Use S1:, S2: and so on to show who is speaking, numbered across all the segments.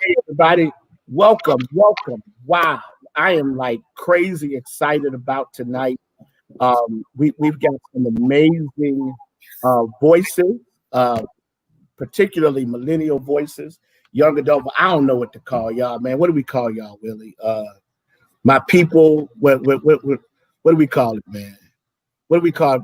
S1: Hey everybody, welcome. Wow, I am like crazy excited about tonight. We've got some amazing voices, uh, particularly millennial voices, young adult. I don't know what to call y'all, man. What do we call y'all, Willie? My people. What do we call it, man? What do we call it?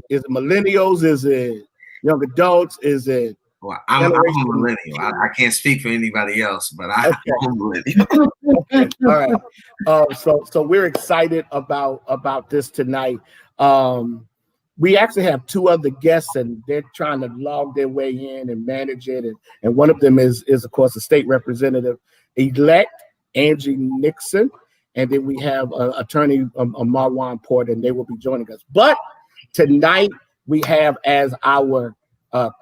S1: Is it millennials? Is it young adults? Is it
S2: Well, I'm a
S1: generation?
S2: millennial. I can't speak for anybody else, but I'm
S1: Okay.
S2: a millennial.
S1: Okay, all right. So we're excited about this tonight. Um, we actually have two other guests, and they're trying to log their way in and manage it. And one of them is of course the state representative elect Angie Nixon, and then we have attorney Marwan Port, and they will be joining us. But tonight we have as our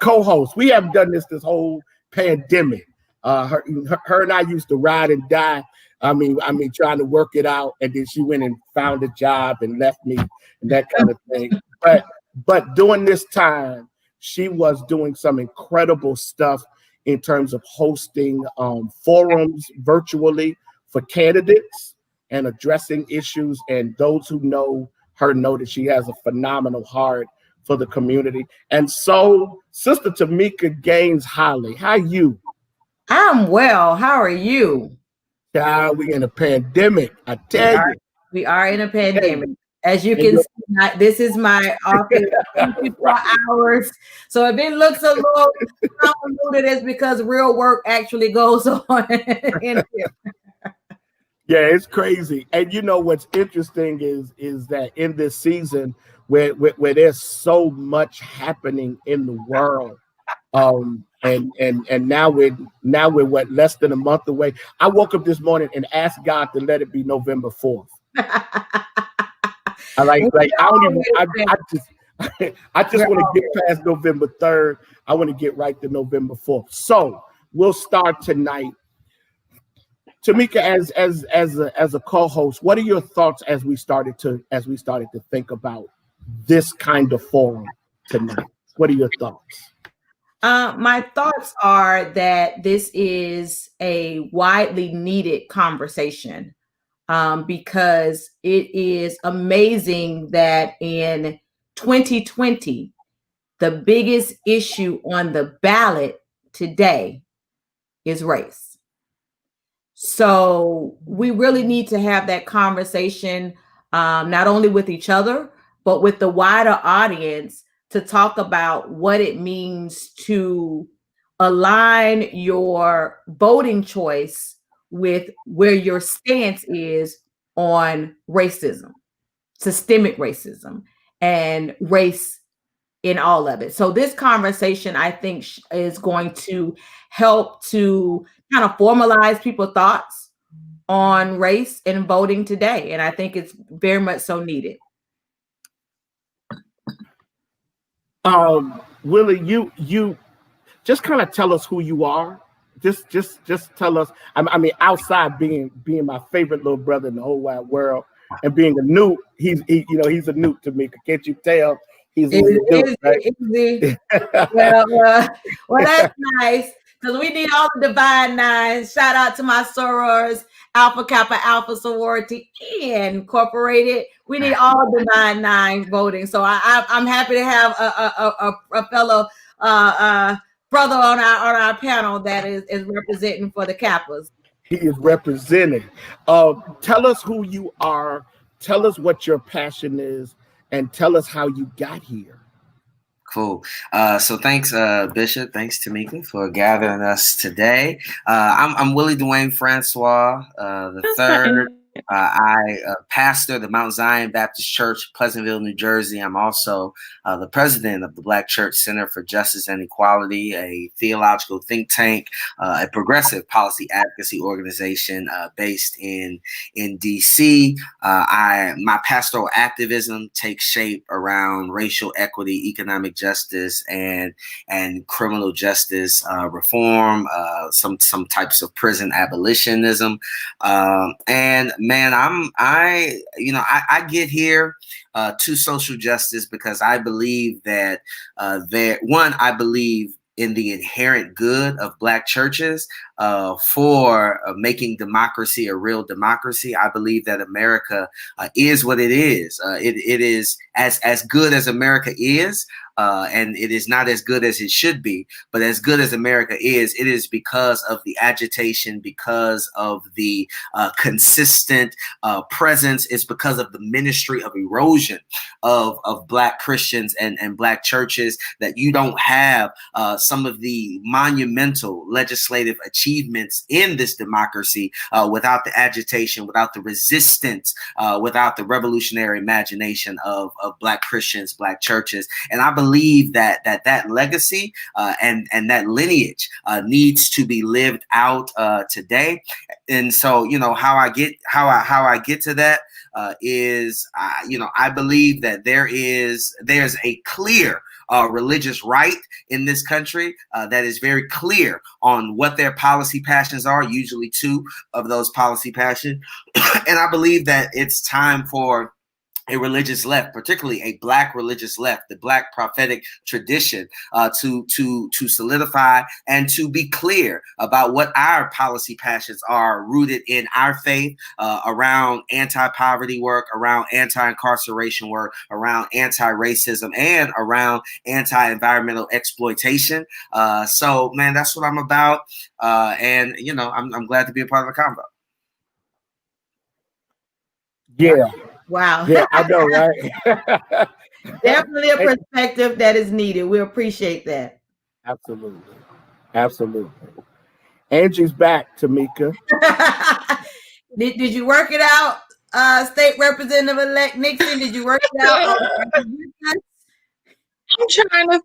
S1: co-host. We haven't done this whole pandemic. Her and I used to ride and die. Trying to work it out, and then she went and found a job and left me, and that kind of thing. But during this time, she was doing some incredible stuff in terms of hosting forums virtually for candidates and addressing issues. And those who know her know that she has a phenomenal heart for the community. And so, Sister Tameka Gaines Holly, how you?
S3: I'm well. How are you?
S1: Child, we in a pandemic. I tell you.
S3: We are in a pandemic. As you
S1: And
S3: can see, this is my office 24 hours. So if it looks a little convoluted, it's because real work actually goes on in here.
S1: Yeah, it's crazy. And you know what's interesting is that in this season where there's so much happening in the world, and now we're what, less than a month away. I woke up this morning and asked God to let it be November 4th. I just want to get past November 3rd. I want to get right to November 4th. So we'll start tonight. Tameka, as a co-host, what are your thoughts as we started to think about this kind of forum tonight? What are your thoughts?
S3: My thoughts are that this is a widely needed conversation because it is amazing that in 2020, the biggest issue on the ballot today is race. So we really need to have that conversation, not only with each other, but with the wider audience, to talk about what it means to align your voting choice with where your stance is on racism, systemic racism, and race in all of it. So this conversation, I think, is going to help to kind of formalize people's thoughts on race and voting today. And I think it's very much so needed.
S1: Willie, you just kind of tell us who you are. Just tell us. I mean, outside being my favorite little brother in the whole wide world, and being a newt, he's a newt to me. Can't you tell? He's a newt, right?
S3: Well, that's nice, because we need all the divine nines. Shout out to my sorors, Alpha Kappa Alpha Sorority Incorporated. We need all divine nines voting. So I'm happy to have a fellow brother on our panel that is representing for the Kappas.
S1: He is representing. Tell us who you are. Tell us what your passion is, and tell us how you got here.
S2: Cool. So thanks, Bishop. Thanks, Tameka, for gathering us today. I'm Willie Dwayne Francois the third. I pastor the Mount Zion Baptist Church, Pleasantville, New Jersey. I'm also the president of the Black Church Center for Justice and Equality, a theological think tank, a progressive policy advocacy organization based in DC. My pastoral activism takes shape around racial equity, economic justice, and criminal justice reform, some types of prison abolitionism, and man, I get here to social justice because I believe that I believe in the inherent good of Black churches for making democracy a real democracy. I believe that America is what it is. It is as good as America is. And it is not as good as it should be, but as good as America is, it is because of the agitation, because of the consistent presence. It's because of the ministry of erosion of Black Christians and Black churches that you don't have some of the monumental legislative achievements in this democracy without the agitation, without the resistance, without the revolutionary imagination of Black Christians, Black churches. And I believe that legacy and that lineage needs to be lived out today. And so, you know, how I get to that is, you know, I believe that there's a clear religious right in this country that is very clear on what their policy passions are, usually two of those policy passions. And I believe that it's time for a religious left, particularly a Black religious left, the Black prophetic tradition, to solidify and to be clear about what our policy passions are, rooted in our faith, around anti-poverty work, around anti-incarceration work, around anti-racism, and around anti-environmental exploitation. So, man, that's what I'm about, and you know, I'm glad to be a part of the convo.
S1: Yeah.
S3: Wow.
S1: Yeah, I know, right?
S3: Definitely a perspective that is needed. We appreciate that.
S1: Absolutely. Absolutely. Angie's back, Tameka.
S3: Did you work it out, State Representative-elect Nixon? Did you work it out?
S4: I'm trying to.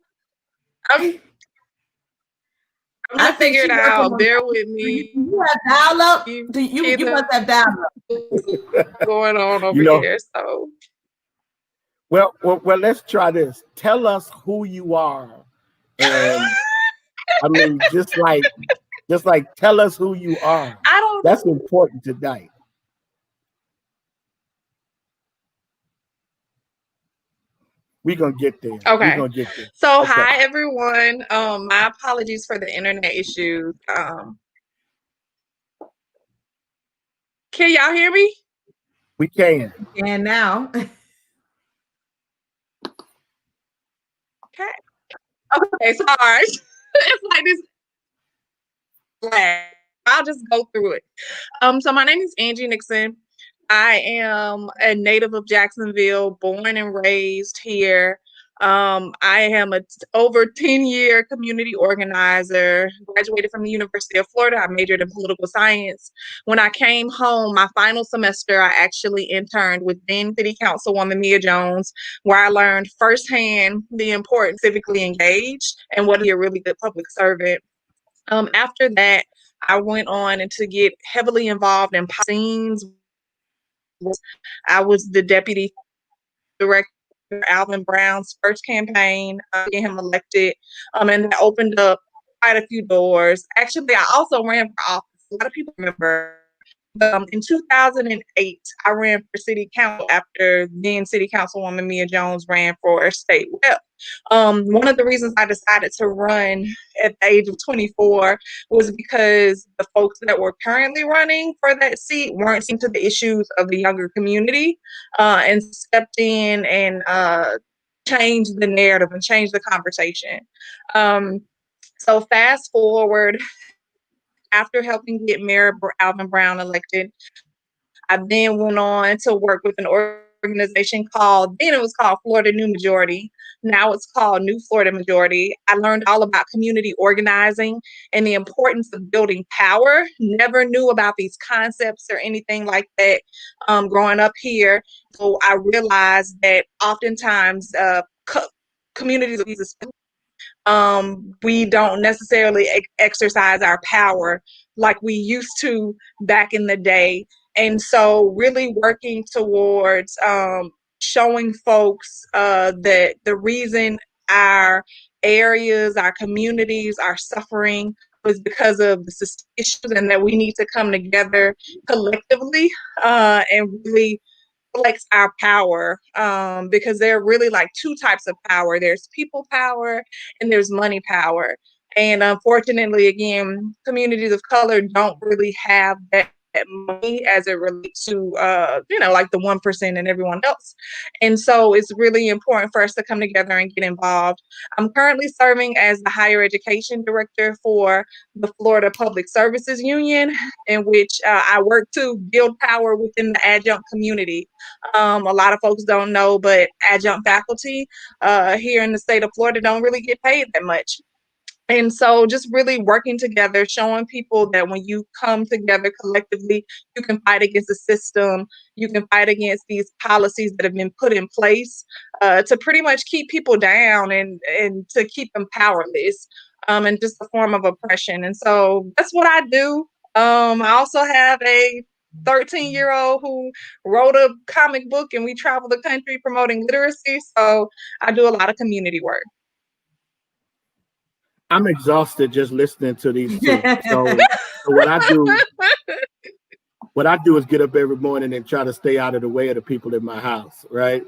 S4: I'm gonna figure it out. Bear with me.
S3: You have dial up. You must have dial
S4: up going on over here. So,
S1: well, let's try this. Tell us who you are, and I mean, just like tell us who you are.
S4: I don't.
S1: That's important tonight. We're gonna get there.
S4: Okay.
S1: We're gonna get there.
S4: So,
S1: okay.
S4: Hi everyone. My apologies for the internet issues. Can y'all hear me?
S1: We can.
S3: And now.
S4: Okay, sorry. It's like this. I'll just go through it. So my name is Angie Nixon. I am a native of Jacksonville, born and raised here. I am a over 10-year community organizer, graduated from the University of Florida. I majored in political science. When I came home, my final semester, I actually interned with then City Councilwoman Mia Jones, where I learned firsthand the importance of civically engaged and what to be a really good public servant. After that, I went on and to get heavily involved in scenes. I was the deputy director of Alvin Brown's first campaign, getting him elected, and that opened up quite a few doors. Actually, I also ran for office. A lot of people remember. In 2008, I ran for city council after then City Councilwoman Mia Jones ran for state rep. One of the reasons I decided to run at the age of 24 was because the folks that were currently running for that seat weren't seeing to the issues of the younger community, and stepped in and changed the narrative and changed the conversation. So fast forward, after helping get Mayor Alvin Brown elected, I then went on to work with an organization called Florida New Majority. Now it's called New Florida Majority. I learned all about community organizing and the importance of building power. Never knew about these concepts or anything like that growing up here. So I realized that oftentimes communities we don't necessarily exercise our power like we used to back in the day. And so really working towards showing folks that the reason our areas, our communities are suffering was because of the systemic issues, and that we need to come together collectively and really flex our power, because there are really like two types of power. There's people power and there's money power. And unfortunately, again, communities of color don't really have that money as it relates to, like the 1% and everyone else. And so it's really important for us to come together and get involved. I'm currently serving as the higher education director for the Florida Public Services Union, in which I work to build power within the adjunct community. A lot of folks don't know, but adjunct faculty here in the state of Florida don't really get paid that much. And so just really working together, showing people that when you come together collectively, you can fight against the system, you can fight against these policies that have been put in place to pretty much keep people down and to keep them powerless, and just a form of oppression. And so that's what I do. I also have a 13-year-old who wrote a comic book, and we travel the country promoting literacy. So I do a lot of community work.
S1: I'm exhausted just listening to these two. So what I do is get up every morning and try to stay out of the way of the people in my house, right?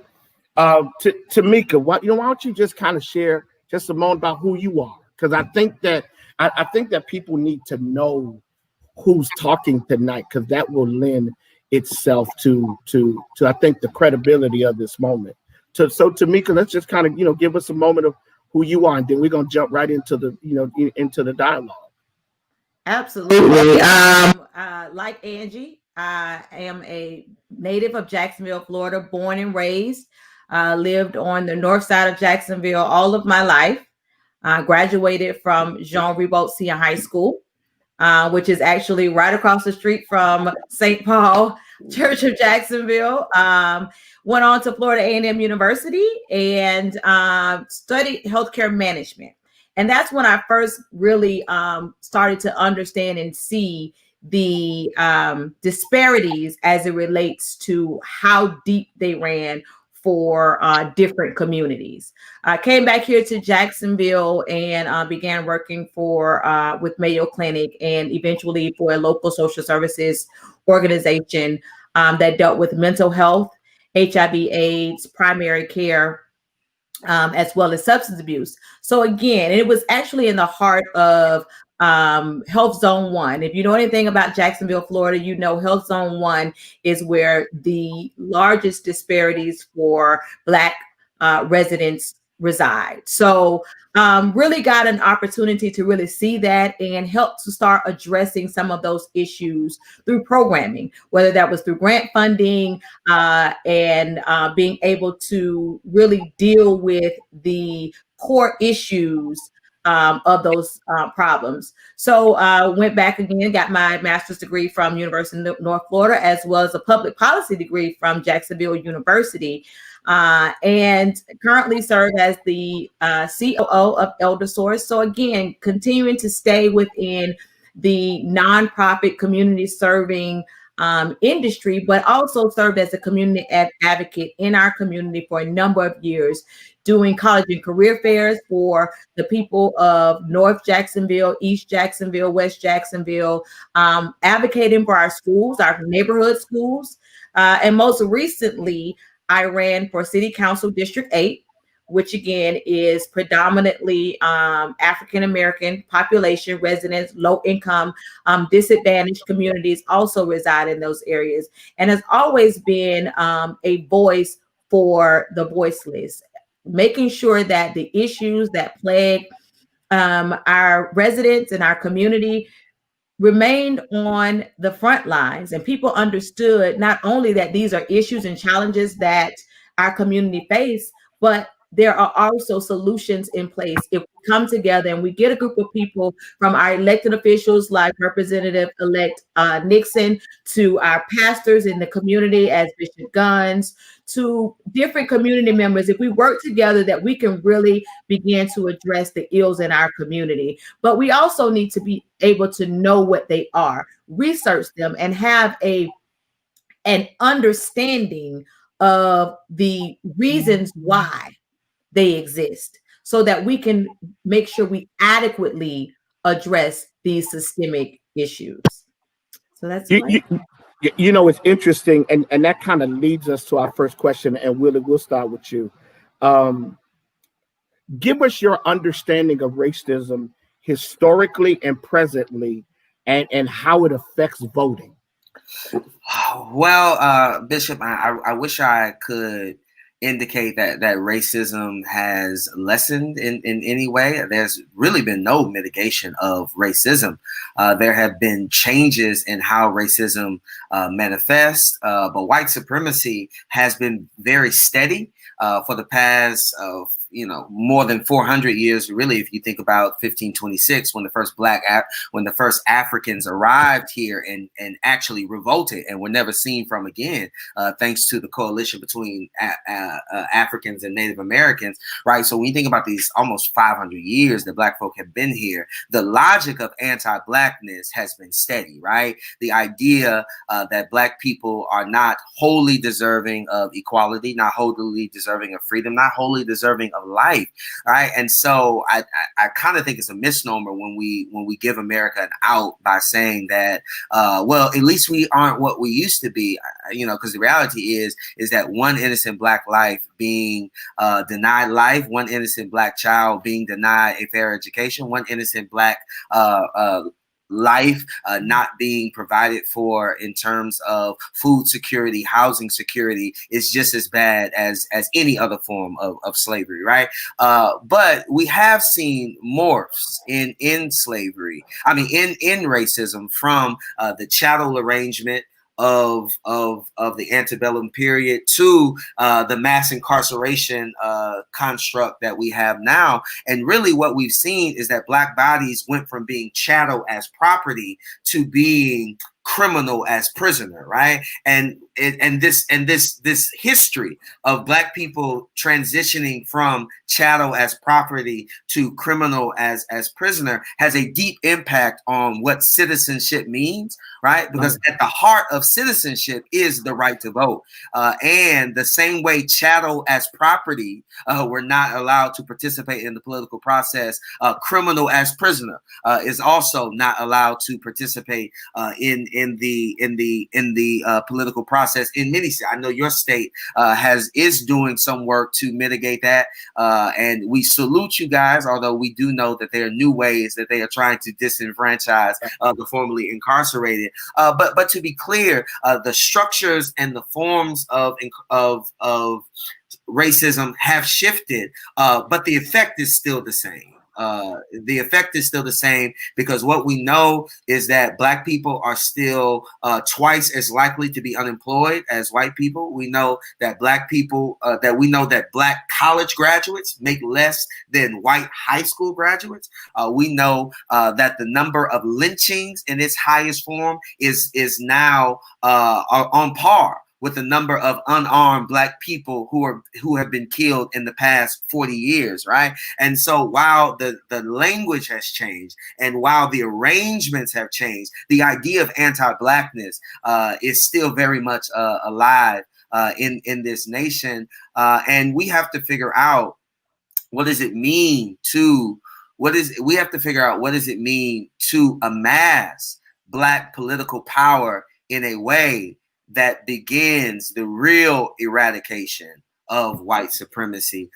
S1: Tameka, why don't you just kind of share just a moment about who you are? Because I think that people need to know who's talking tonight, because that will lend itself to I think the credibility of this moment. So Tameka, let's just kind of give us a moment of who you are, and then we're gonna jump right into the dialogue.
S3: Absolutely. Like Angie, I am a native of Jacksonville, Florida, born and raised. Lived on the north side of Jacksonville all of my life. Graduated from Jean Ribault Senior High School, which is actually right across the street from St. Paul Church of Jacksonville. Went on to Florida A&M University and studied healthcare management. And that's when I first really started to understand and see the disparities as it relates to how deep they ran for different communities. I came back here to Jacksonville and began working with Mayo Clinic and eventually for a local social services organization that dealt with mental health, HIV/AIDS, primary care, as well as substance abuse. So again, it was actually in the heart of Health Zone 1. If you know anything about Jacksonville, Florida, you know Health Zone 1 is where the largest disparities for Black residents reside. So really got an opportunity to really see that and help to start addressing some of those issues through programming, whether that was through grant funding and being able to really deal with the core issues of those problems. So went back again, got my master's degree from University of North Florida, as well as a public policy degree from Jacksonville University. And currently serve as the COO of Elder Source. So again, continuing to stay within the nonprofit community serving industry, but also served as a community advocate in our community for a number of years, doing college and career fairs for the people of North Jacksonville, East Jacksonville, West Jacksonville, advocating for our schools, our neighborhood schools. And most recently, I ran for City Council District 8, which again is predominantly African-American population, residents, low income, disadvantaged communities also reside in those areas, and has always been a voice for the voiceless, making sure that the issues that plague our residents and our community remained on the front lines, and people understood not only that these are issues and challenges that our community face, but there are also solutions in place if we come together and we get a group of people, from our elected officials like Representative-elect Nixon, to our pastors in the community as Bishop Guns, to different community members. If we work together, that we can really begin to address the ills in our community. But we also need to be able to know what they are, research them, and have an understanding of the reasons why they exist, so that we can make sure we adequately address these systemic issues. So that's
S1: it's interesting, and that kind of leads us to our first question. And Willie, we'll start with you. Give us your understanding of racism historically and presently, and how it affects voting?
S2: Well, Bishop, I wish I could indicate that racism has lessened in any way. There's really been no mitigation of racism. There have been changes in how racism manifests, but white supremacy has been very steady for the past more than 400 years. Really, if you think about 1526, when the first Africans arrived here and actually revolted and were never seen from again, thanks to the coalition between Africans and Native Americans, right? So when you think about these almost 500 years that Black folk have been here, the logic of anti-Blackness has been steady, right? The idea that Black people are not wholly deserving of equality, not wholly deserving of freedom, not wholly deserving of life, right? And so I kind of think it's a misnomer when we give America an out by saying that, well, at least we aren't what we used to be, because the reality is that one innocent Black life being denied life, one innocent Black child being denied a fair education, one innocent Black life not being provided for in terms of food security, housing security, is just as bad as any other form of slavery, right? But we have seen morphs in slavery, in racism, from the chattel arrangement of the antebellum period to the mass incarceration construct that we have now. And really what we've seen is that Black bodies went from being chattel as property to being criminal as prisoner, right? And this history of Black people transitioning from chattel as property to criminal as prisoner has a deep impact on what citizenship means, right? Because at the heart of citizenship is the right to vote. And the same way chattel as property were not allowed to participate in the political process, criminal as prisoner is also not allowed to participate in the political process in many states. I know your state is doing some work to mitigate that, and we salute you guys, although we do know that there are new ways that they are trying to disenfranchise the formerly incarcerated. But to be clear, the structures and the forms of racism have shifted, but the effect is still the same. The effect is still the same, because what we know is that Black people are still twice as likely to be unemployed as white people. We know that Black people, Black college graduates make less than white high school graduates. We know that the number of lynchings in its highest form is now on par with the number of unarmed Black people who have been killed in the past 40 years, right? And so while the language has changed and while the arrangements have changed, the idea of anti-Blackness is still very much alive in this nation. And we have to figure out what does it mean to amass Black political power in a way that begins the real eradication of white supremacy,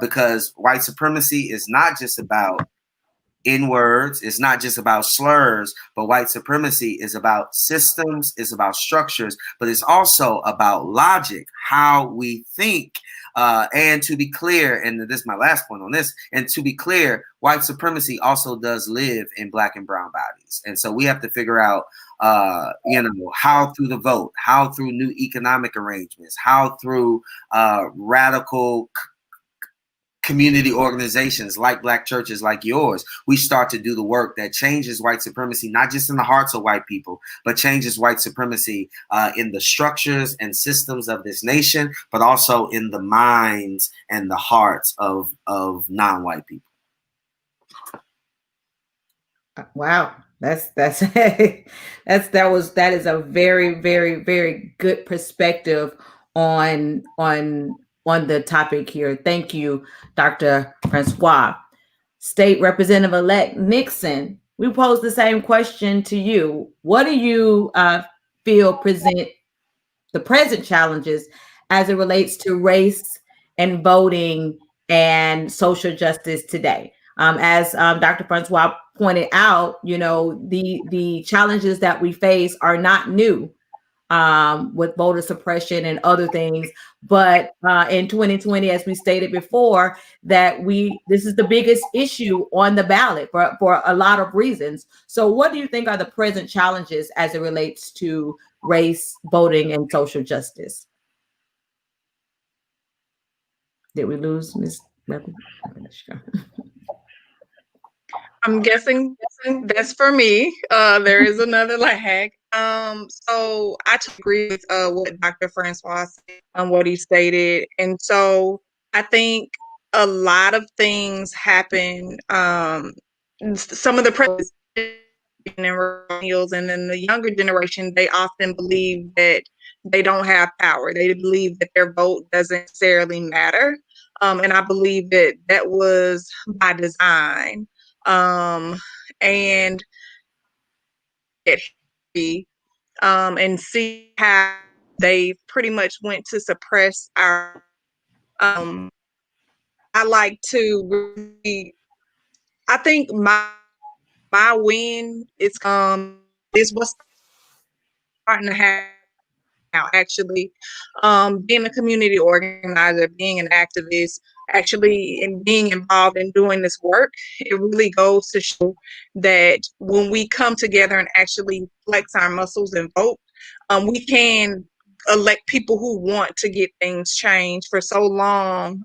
S2: because white supremacy is not just about N-words, it's not just about slurs, but white supremacy is about systems, it's about structures, but it's also about logic, how we think. And to be clear, and this is my last point on this, and to be clear, white supremacy also does live in Black and brown bodies. And so we have to figure out, how through the vote, how through new economic arrangements, how through radical community organizations like Black churches like yours, we start to do the work that changes white supremacy, not just in the hearts of white people, but changes white supremacy in the structures and systems of this nation, but also in the minds and the hearts of non-white people.
S3: Wow. That is a very, very, very good perspective on the topic here. Thank you, Dr. Francois. State Representative-elect Nixon, we pose the same question to you. What do you feel present the present challenges as it relates to race and voting and social justice today? As Dr. Francois pointed out, you know, the challenges that we face are not new with voter suppression and other things. But in 2020, as we stated before, that this is the biggest issue on the ballot for a lot of reasons. So what do you think are the present challenges as it relates to race, voting, and social justice? Did we lose Ms. Rebel?
S4: I'm guessing that's for me. There is another lag. So I agree with what Dr. Francois said on what he stated. And so I think a lot of things happen. Some of the presidents and millennials and then the younger generation, they often believe that they don't have power. They believe that their vote doesn't necessarily matter. And I believe that that was by design. And and see how they pretty much went to suppress our I like to really, I think my win is this was starting to happen now, actually. Being a community organizer, being an activist, actually, and being involved in doing this work, it really goes to show that when we come together and actually flex our muscles and vote, we can elect people who want to get things changed. For so long,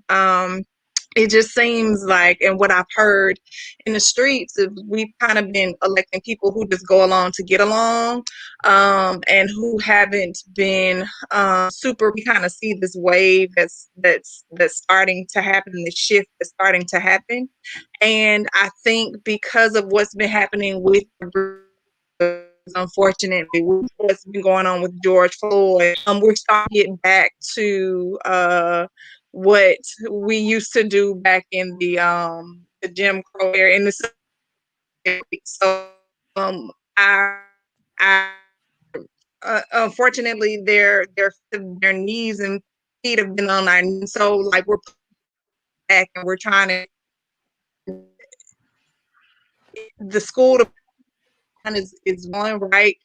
S4: it just seems like, and what I've heard in the streets, is we've kind of been electing people who just go along to get along, and who haven't been super. We kind of see this wave that's starting to happen, the shift that's starting to happen, and I think because of what's been happening with, unfortunately, with what's been going on with George Floyd, we're starting to get back to what we used to do back in the Jim Crow era. In the so I unfortunately their knees and feet have been on our knees. So like we're back and we're trying to the school is one right.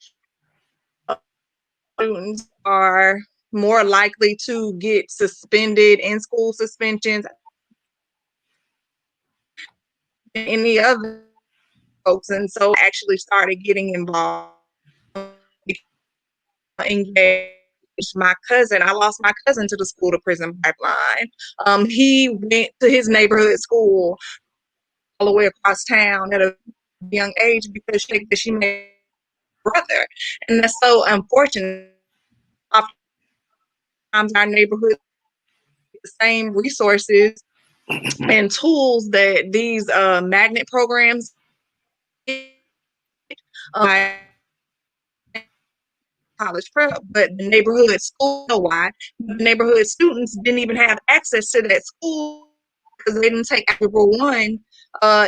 S4: Students are more likely to get suspended in school suspensions than any other folks, and so I actually started getting involved, engaged my cousin. I lost my cousin to the school to prison pipeline. He went to his neighborhood school all the way across town at a young age because she made a brother, and that's so unfortunate. Oftentimes our neighborhood the same resources and tools that these magnet programs college prep, but the neighborhood school, why? The neighborhood students didn't even have access to that school because they didn't take Algebra 1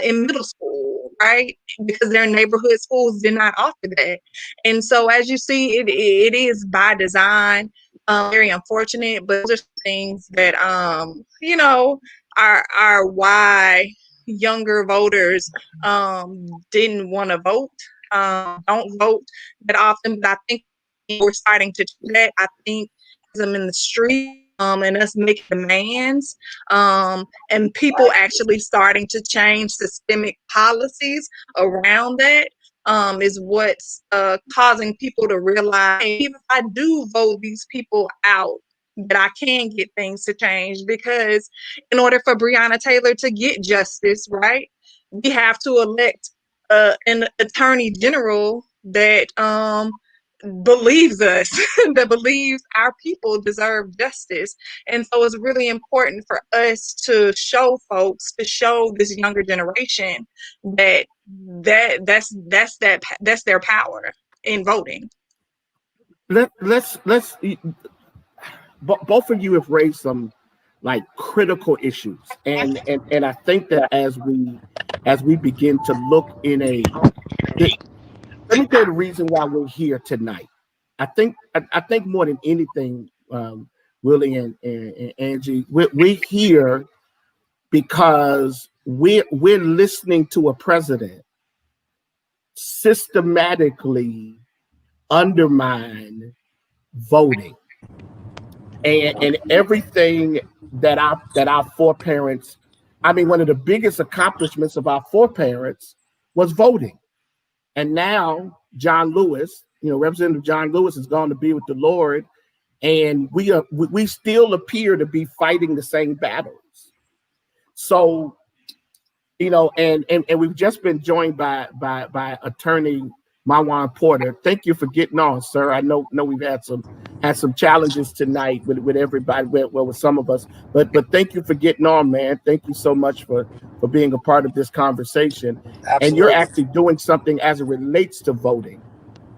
S4: in middle school, right? Because their neighborhood schools did not offer that. And so as you see, it is by design, very unfortunate, but those are things that, you know, are why younger voters didn't want to vote, don't vote that often, but I think we're starting to do that. I think them in the street and us making demands and people actually starting to change systemic policies around that is what's causing people to realize, hey, even if I do vote these people out, that I can get things to change. Because in order for Breonna Taylor to get justice, right, we have to elect an attorney general that believes us, that believes our people deserve justice. And so it's really important for us to show folks, to show this younger generation that's their power in voting.
S1: Let's both of you have raised some like critical issues, and I think that as we begin to look in let me tell you the reason why we're here tonight. I think more than anything, Willie and Angie, we're here because we're listening to a president systematically undermine voting, and everything that our foreparents, I mean, one of the biggest accomplishments of our foreparents was voting. And now John Lewis, Representative John Lewis, has gone to be with the Lord, and we still appear to be fighting the same battles. So, and we've just been joined by attorney Marwan Porter. Thank you for getting on, sir. I know we've had some challenges tonight with everybody, well, with some of us, but thank you for getting on, man. Thank you so much for being a part of this conversation.
S5: Absolutely.
S1: And you're actually doing something as it relates to voting.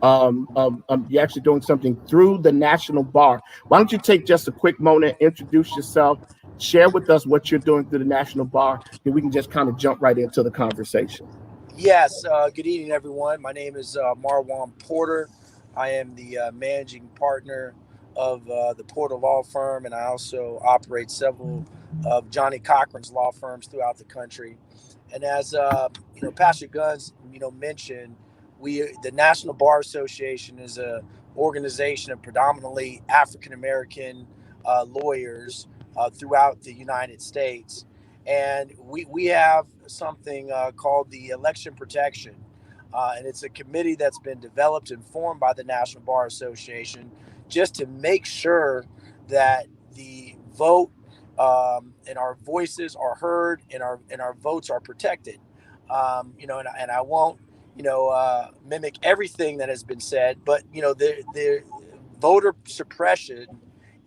S1: You're actually doing something through the National Bar. Why don't you take just a quick moment, introduce yourself, share with us what you're doing through the National Bar, and we can just kind of jump right into the conversation.
S5: Yes. Good evening, everyone. My name is Marwan Porter. I am the managing partner of the Porter Law Firm, and I also operate several of Johnny Cochran's law firms throughout the country. And as Pastor Guns mentioned, the National Bar Association is an organization of predominantly African American lawyers throughout the United States. And we have something called the Election Protection. And it's a committee that's been developed and formed by the National Bar Association just to make sure that the vote and our voices are heard and our votes are protected. And I won't mimic everything that has been said, but the voter suppression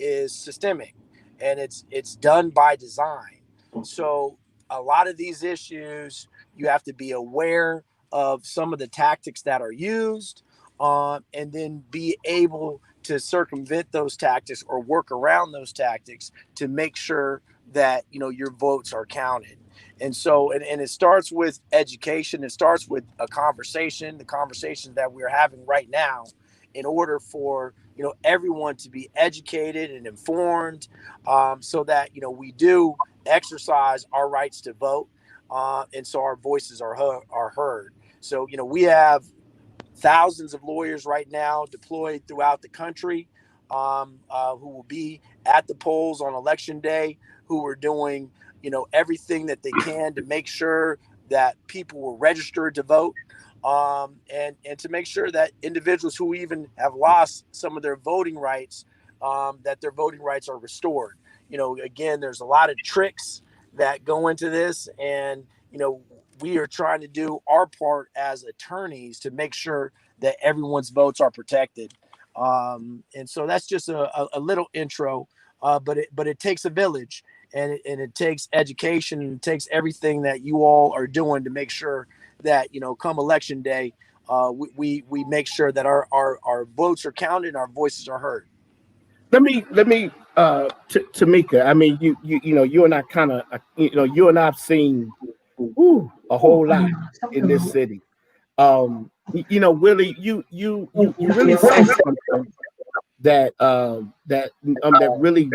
S5: is systemic, and it's done by design. So a lot of these issues, you have to be aware of some of the tactics that are used, and then be able to circumvent those tactics or work around those tactics to make sure that your votes are counted. And so, and it starts with education. It starts with a conversation, the conversation that we're having right now, in order for everyone to be educated and informed, so that we do exercise our rights to vote, and so our voices are heard. So we have thousands of lawyers right now deployed throughout the country, who will be at the polls on election day, who are doing everything that they can to make sure that people will register to vote, and to make sure that individuals who even have lost some of their voting rights, that their voting rights are restored. Again, there's a lot of tricks that go into this, and we are trying to do our part as attorneys to make sure that everyone's votes are protected. And so that's just a little intro, but it takes a village, and it takes education, and it takes everything that you all are doing to make sure that come election day, we make sure that our votes are counted and our voices are heard.
S1: Let me Tameka, I mean, you and I kind of, you and I've seen a whole lot in this city. Willie, you really said something that really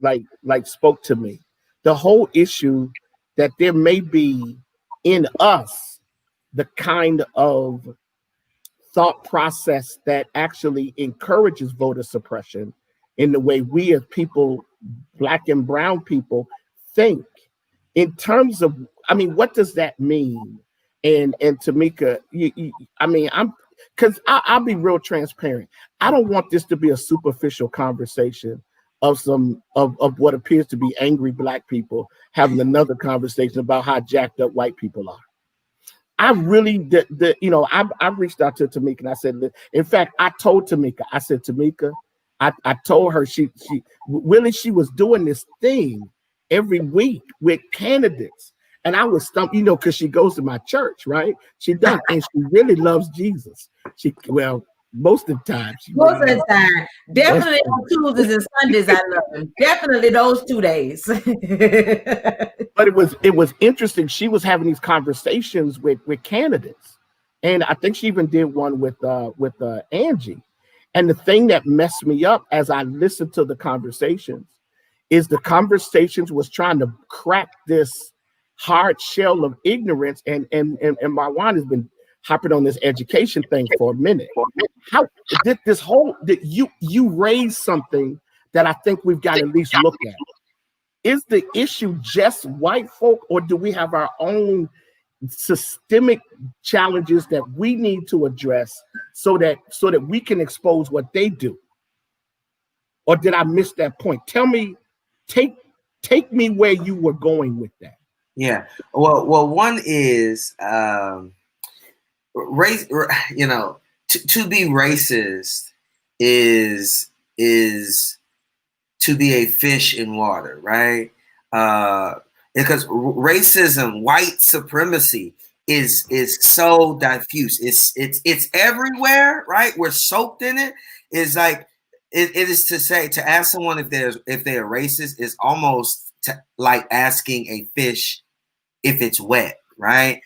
S1: like spoke to me. The whole issue that there may be in us the kind of thought process that actually encourages voter suppression in the way we as people, Black and brown people, think in terms of, I mean, what does that mean? And Tameka, I'll be real transparent. I don't want this to be a superficial conversation of what appears to be angry Black people having another conversation about how jacked up white people are. I really, I reached out to Tameka and I said, in fact, I told Tameka, I said, Tameka, I told her she was doing this thing every week with candidates. And I was stumped, because she goes to my church, right? She does, and she really loves Jesus. Most of the time.
S3: Most of the time. Definitely on Tuesdays and Sundays, I love them. Definitely those 2 days.
S1: But it was interesting. She was having these conversations with candidates. And I think she even did one with Angie. And the thing that messed me up as I listened to the conversations is the conversations was trying to crack this hard shell of ignorance. And Marwan hopping on this education thing for a minute. How did this whole you raised something that I think we've got to at least look at? Is the issue just white folk, or do we have our own systemic challenges that we need to address so that we can expose what they do? Or did I miss that point? Tell me, take me where you were going with that.
S2: Yeah. Well, one is race. You know, to be racist is to be a fish in water, right? Because racism, white supremacy is so diffuse. It's everywhere, right? We're soaked in it. It's like it is to ask someone if they're racist is almost like asking a fish if it's wet, right?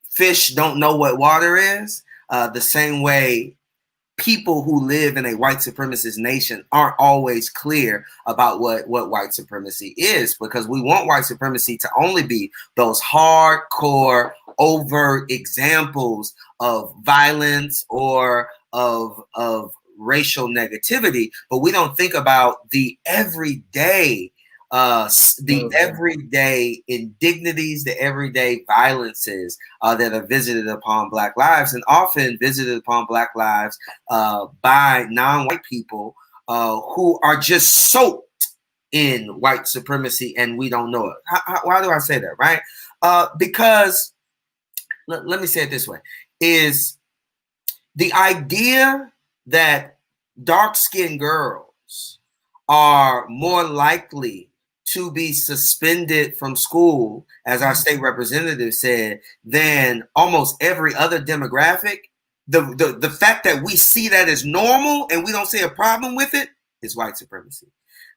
S2: Fish don't know what water is. The same way people who live in a white supremacist nation aren't always clear about what white supremacy is, because we want white supremacy to only be those hardcore, overt examples of violence or of racial negativity, but we don't think about the everyday everyday indignities, the everyday violences that are visited upon Black lives, and often visited upon Black lives by non-white people who are just soaked in white supremacy, and we don't know it. Why do I say that, right? Because, let me say it this way, is the idea that dark-skinned girls are more likely to be suspended from school, as our state representative said, than almost every other demographic. The fact that we see that as normal and we don't see a problem with it is white supremacy.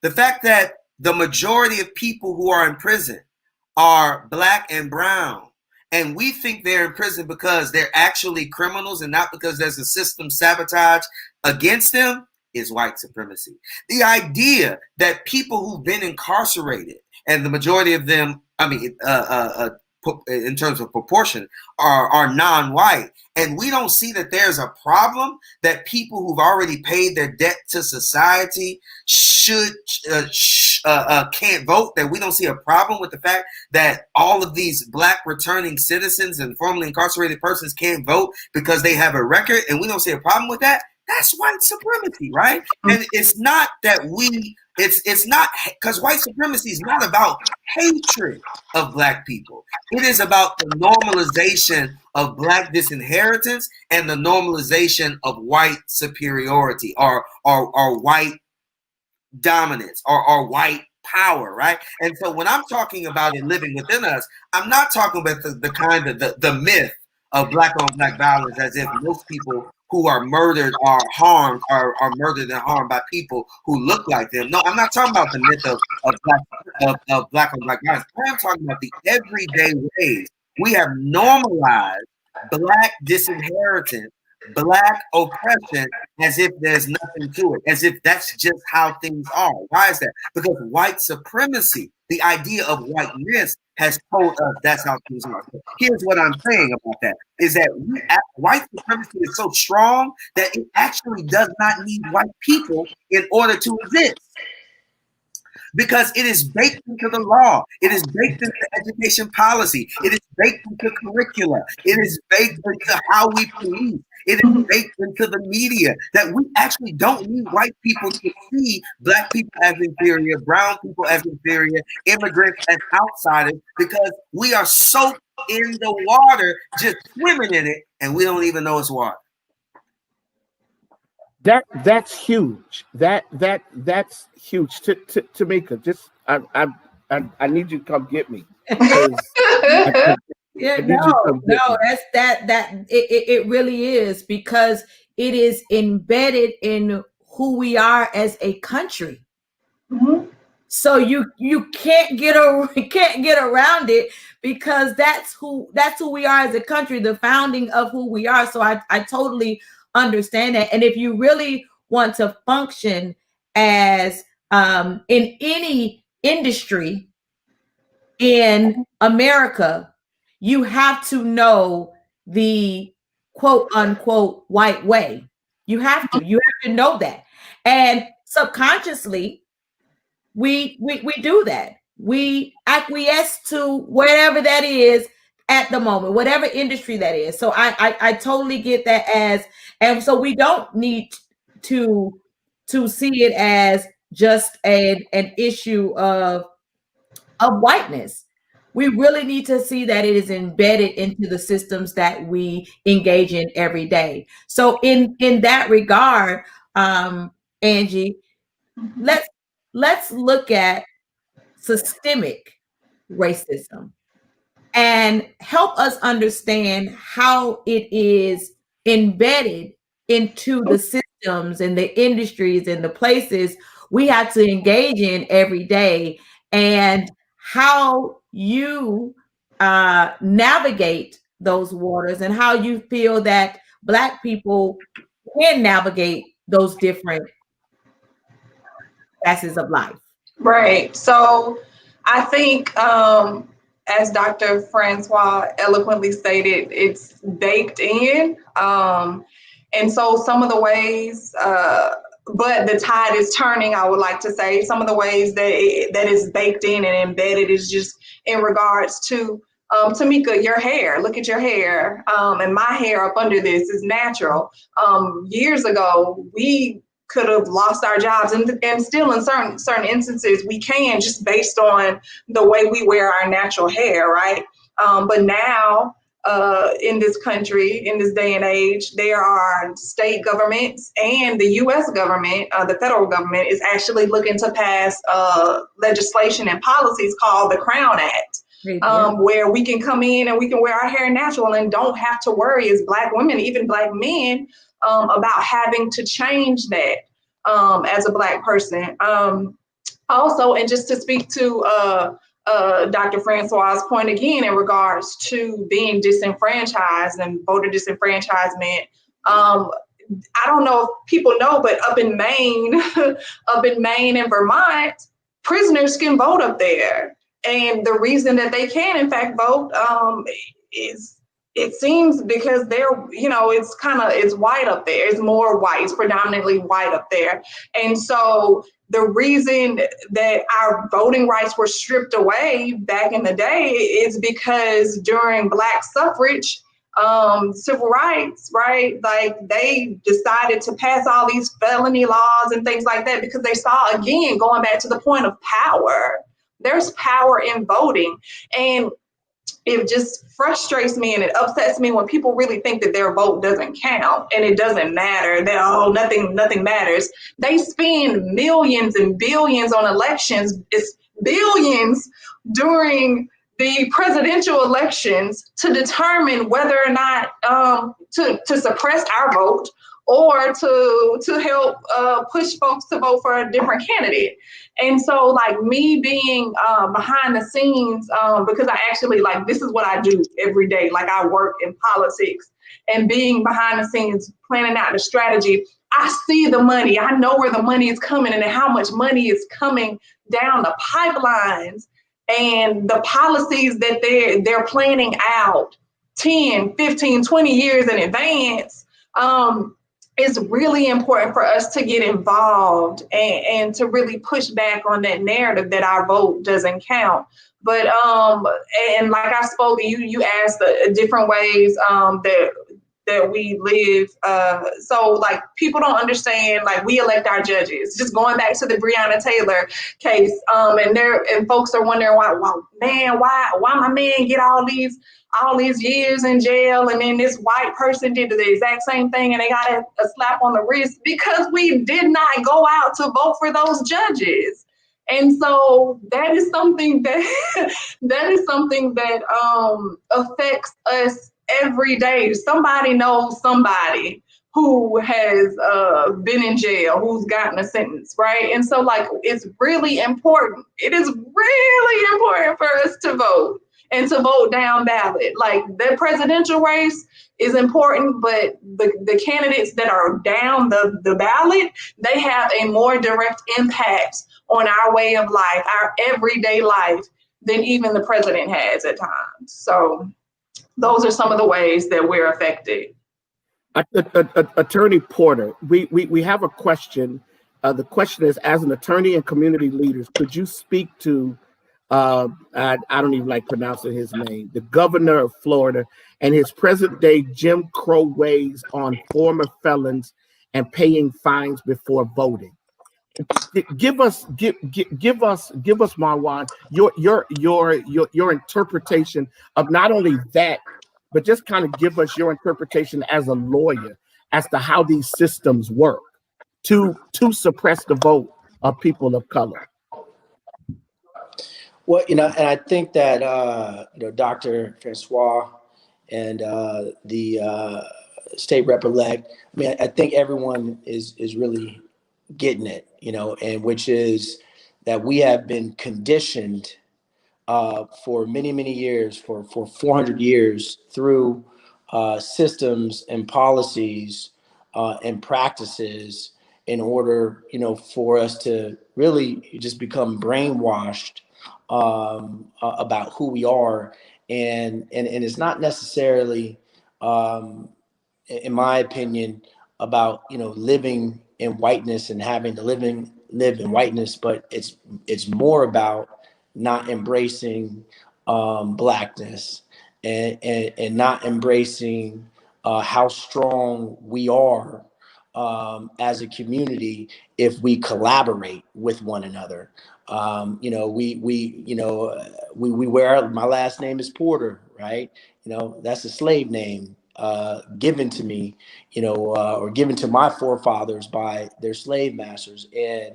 S2: The fact that the majority of people who are in prison are Black and brown, and we think they're in prison because they're actually criminals and not because there's a system sabotage against them, is white supremacy. The idea that people who've been incarcerated, and the majority of them, I mean, in terms of proportion, are non-white, and we don't see that there's a problem that people who've already paid their debt to society can't vote, that we don't see a problem with the fact that all of these Black returning citizens and formerly incarcerated persons can't vote because they have a record, and we don't see a problem with that. That's white supremacy, right? And it's not that it's not, because white supremacy is not about hatred of Black people. It is about the normalization of Black disinheritance and the normalization of white superiority or white dominance or white power, right? And so when I'm talking about it living within us, I'm not talking about the kind of the myth of Black on Black violence, as if most people who are murdered or harmed are murdered and harmed by people who look like them. No, I'm not talking about the myth of Black on Black violence. I'm talking about the everyday ways we have normalized Black disinheritance, Black oppression, as if there's nothing to it, as if that's just how things are. Why is that? Because white supremacy, the idea of whiteness, has told us that's how things are. Here's what I'm saying about that, is that white supremacy is so strong that it actually does not need white people in order to exist. Because it is baked into the law. It is baked into education policy. It is baked into curricula. It is baked into how we police. It is baked into the media, that we actually don't need white people to see Black people as inferior, brown people as inferior, immigrants as outsiders, because we are soaked in the water, just swimming in it, and we don't even know it's water.
S1: That's huge. That's huge. Tameka, just I need you to come get me.
S3: It really is, because it is embedded in who we are as a country. Mm-hmm. So you can't get around it, because that's who we are as a country, the founding of who we are. So I totally understand that. And if you really want to function as in any industry in America, you have to know the quote unquote white way. You have to know that. And subconsciously, we do that. We acquiesce to whatever that is at the moment, whatever industry that is. So I totally get that and so we don't need to see it as just an issue of whiteness. We really need to see that it is embedded into the systems that we engage in every day. So in that regard, Angie, let's look at systemic racism and help us understand how it is embedded into the systems and the industries and the places we have to engage in every day, and how you navigate those waters, and how you feel that Black people can navigate those different facets of life.
S4: Right. So I think, as Dr. Francois eloquently stated, it's baked in. And so some of the ways, but the tide is turning, I would like to say, some of the ways that is baked in and embedded is just in regards to, Tameka, your hair. Look at your hair. And my hair up under this is natural. Years ago, we could have lost our jobs, and still in certain instances we can, just based on the way we wear our natural hair, right? But now in this country, in this day and age, there are state governments and the U.S. government, the federal government, is actually looking to pass legislation and policies called the Crown Act, where we can come in and we can wear our hair natural and don't have to worry as Black women, even Black men, about having to change that as a Black person. Also, and just to speak to Dr. Francois' point again in regards to being disenfranchised and voter disenfranchisement, I don't know if people know, but up in Maine, and Vermont, prisoners can vote up there. And the reason that they can, in fact, vote is, it seems, because they're, it's white up there. It's more white. It's predominantly white up there. And so the reason that our voting rights were stripped away back in the day is because during Black suffrage, civil rights, right? Like, they decided to pass all these felony laws and things like that because they saw, again, going back to the point of power. There's power in voting. And it just frustrates me and it upsets me when people really think that their vote doesn't count and it doesn't matter, that nothing matters. They spend millions and billions on elections. It's billions during the presidential elections to determine whether or not to suppress our vote or to help push folks to vote for a different candidate. And so, like, me being behind the scenes, because I actually, like, this is what I do every day. Like, I work in politics, and being behind the scenes, planning out the strategy, I see the money. I know where the money is coming and how much money is coming down the pipelines, and the policies that they're planning out 10, 15, 20 years in advance. It's really important for us to get involved and to really push back on that narrative that our vote doesn't count. But and like I spoke, you asked the different ways that we live. So, like, people don't understand, like, we elect our judges. Just going back to the Breonna Taylor case, and folks are wondering why my man get all these years in jail, and then this white person did the exact same thing and they got a slap on the wrist, because we did not go out to vote for those judges. And so that is something that affects us every day. Somebody knows somebody who has been in jail, who's gotten a sentence, right? And so, like, it's really important. It is really important for us to vote and to vote down ballot. Like, the presidential race is important, but the candidates that are down the ballot, they have a more direct impact on our way of life, our everyday life, than even the president has at times. So
S6: those are some of the ways that we're affected.
S1: Attorney Porter, we have a question. The question is, as an attorney and community leaders, could you speak to, I don't even like pronouncing his name, the governor of Florida and his present day Jim Crow ways on former felons and paying fines before voting? Give us, Marwan, your interpretation of not only that, but just kind of give us your interpretation as a lawyer as to how these systems work to suppress the vote of people of color.
S5: Well, and I think that Dr. Francois and the state rep-elect, I mean, I think everyone is really getting it, and which is that we have been conditioned for many, many years, for 400 years, through systems and policies and practices in order, for us to really just become brainwashed about who we are. And it's not necessarily, in my opinion, about, living in whiteness and having to live in whiteness, but it's more about not embracing blackness and not embracing how strong we are as a community if we collaborate with one another. We wear, my last name is Porter, right? That's a slave name given to me, or given to my forefathers by their slave masters. And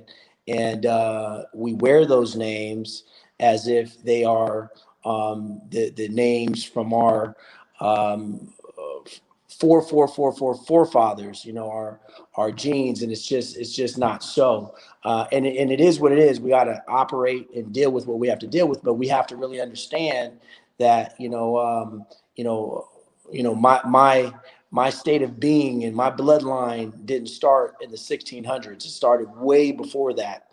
S5: we wear those names as if they are the names from our forefathers, our genes, and it's just not so. And it is what it is. We got to operate and deal with what we have to deal with, but we have to really understand that my state of being and my bloodline didn't start in the 1600s. It started way before that.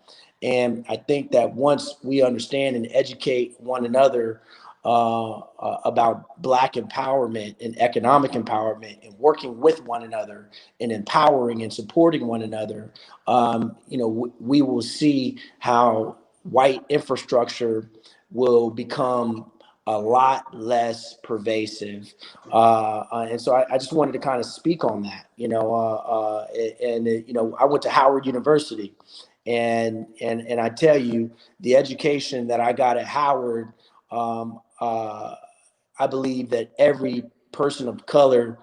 S5: And I think that once we understand and educate one another about Black empowerment and economic empowerment and working with one another and empowering and supporting one another, we will see how white infrastructure will become a lot less pervasive. And so I just wanted to kind of speak on that, I went to Howard University, and I tell you, the education that I got at Howard, I believe that every person of color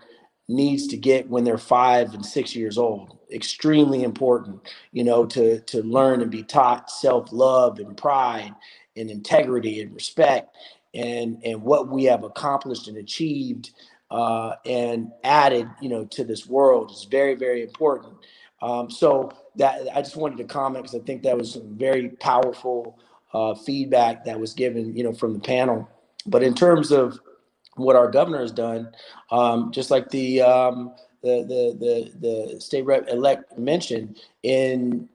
S5: needs to get when they're 5 and 6 years old. Extremely important, to learn and be taught self-love and pride and integrity and respect and what we have accomplished and achieved and added, to this world is very, very important. So that I just wanted to comment because I think that was some very powerful feedback that was given, from the panel. But in terms of what our governor has done, just like the state rep-elect mentioned, in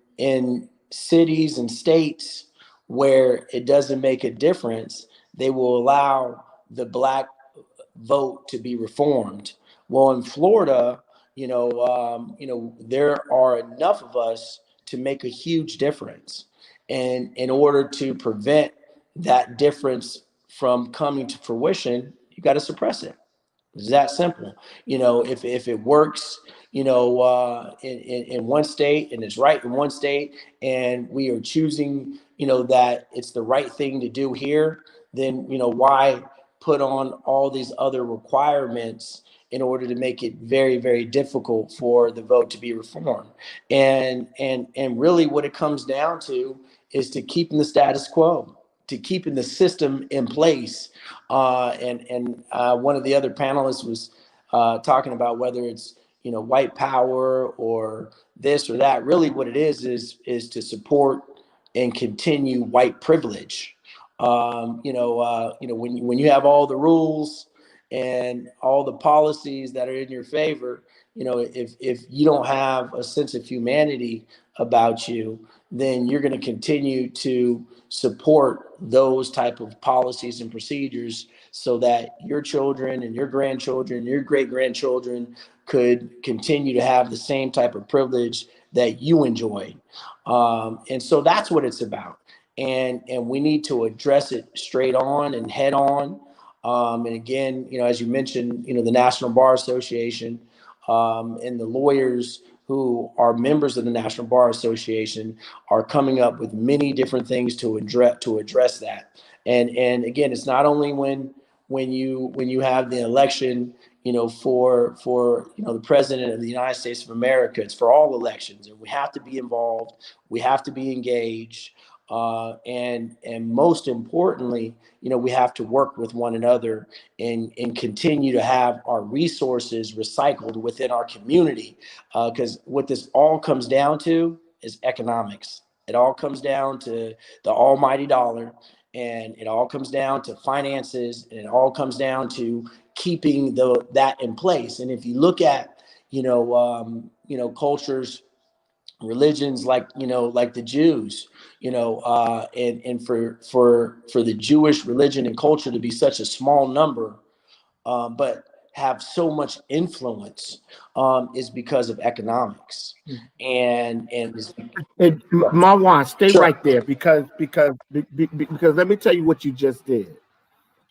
S5: cities and states where it doesn't make a difference, they will allow the Black vote to be reformed. Well, in Florida, there are enough of us to make a huge difference. And in order to prevent that difference from coming to fruition, you got to suppress it. It's that simple. If it works, in one state and it's right in one state, and we are choosing, that it's the right thing to do here, then, why put on all these other requirements in order to make it very, very difficult for the vote to be reformed? And really what it comes down to is to keeping the status quo, to keeping the system in place. And one of the other panelists was talking about whether it's, white power or this or that. Really what it is to support and continue white privilege. When you have all the rules and all the policies that are in your favor, if you don't have a sense of humanity about you, then you're going to continue to support those type of policies and procedures so that your children and your grandchildren and your great grandchildren could continue to have the same type of privilege that you enjoyed. And so that's what it's about. And we need to address it straight on and head on. And again, as you mentioned, the National Bar Association and the lawyers who are members of the National Bar Association are coming up with many different things to address that. And again, it's not only when you have the election, for the president of the United States of America. It's for all elections, and we have to be involved. We have to be engaged, and most importantly, we have to work with one another and continue to have our resources recycled within our community. Because what this all comes down to is economics. It all comes down to the almighty dollar. And it all comes down to finances, and it all comes down to keeping that in place. And if you look at, cultures, religions like the Jews, and for the Jewish religion and culture to be such a small number, but have so much influence, is because of economics. And
S1: Marwan, stay
S5: Sure.
S1: right there because let me tell you what you just did.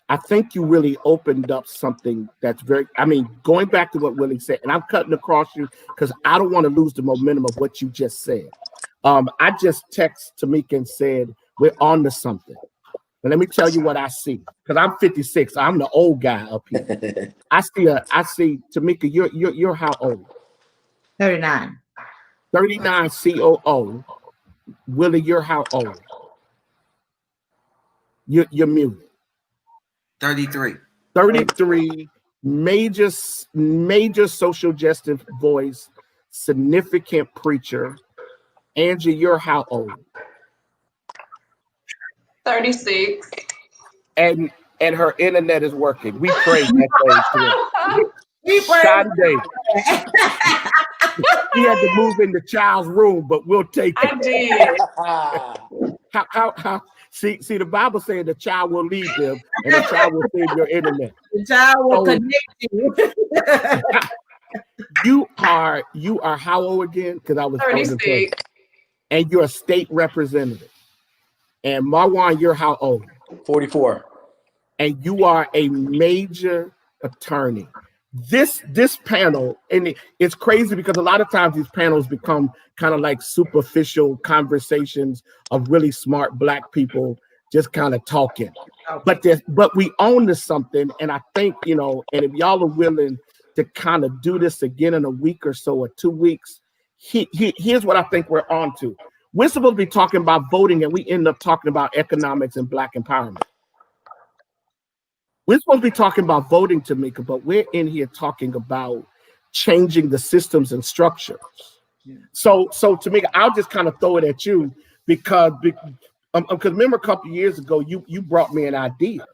S1: I think you really opened up something that's going back to what Willie said, and I'm cutting across you because I don't want to lose the momentum of what you just said. I just texted Tameka and said, we're on to something. And let me tell you what I see, because I'm 56. I'm the old guy up here. I see Tameka, you're how old?
S3: 39.
S1: 39 COO. Willie, you're how old? You're muted.
S2: 33.
S1: 33, major social justice voice, significant preacher. Angie, you're how old?
S6: 36.
S1: And her internet is working. We prayed that day too.
S3: We
S1: Sunday. He had to move in the child's room, but we'll take it.
S6: I did.
S1: How see the Bible says the child will lead them and the child will save your internet.
S3: The child will connect you. You are how old again? Because I was
S6: 36.
S1: And you're a state representative. And Marwan, you're how old?
S5: 44.
S1: And you are a major attorney. This panel, and it's crazy because a lot of times these panels become kind of like superficial conversations of really smart Black people just kind of talking. But we own to something, and I think, and if y'all are willing to kind of do this again in a week or so or 2 weeks, here's what I think we're on to. We're supposed to be talking about voting, and we end up talking about economics and Black empowerment. We're supposed to be talking about voting, Tameka, but we're in here talking about changing the systems and structures. Yeah. So Tameka, I'll just kind of throw it at you because remember a couple of years ago, you brought me an idea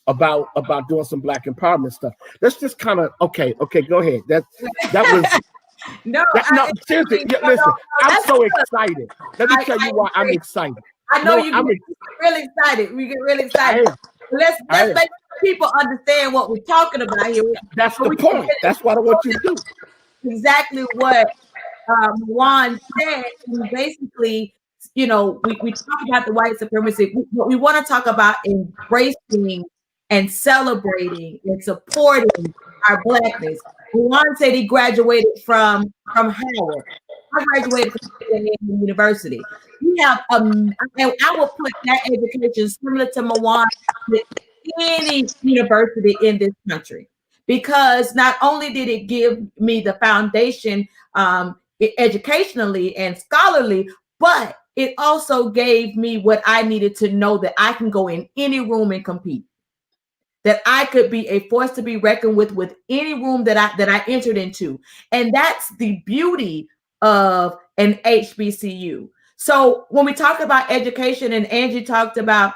S1: about doing some Black empowerment stuff. Let's just kind of okay, go ahead. That was no, seriously. Listen, I'm so excited. Let me tell you why I'm excited.
S3: I know you get really excited. We get really excited. Let's make people understand what we're talking about here.
S1: That's the point. That's what I want you to do.
S3: Exactly what Juan said. Basically, we talk about the white supremacy. What we want to talk about embracing and celebrating and supporting our Blackness. Juan said he graduated from Howard. I graduated from University. We have and I will put that education similar to Marwan with any university in this country, because not only did it give me the foundation educationally and scholarly, but it also gave me what I needed to know that I can go in any room and compete, that I could be a force to be reckoned with any room that I entered into. And that's the beauty of an HBCU. So when we talk about education, and Angie talked about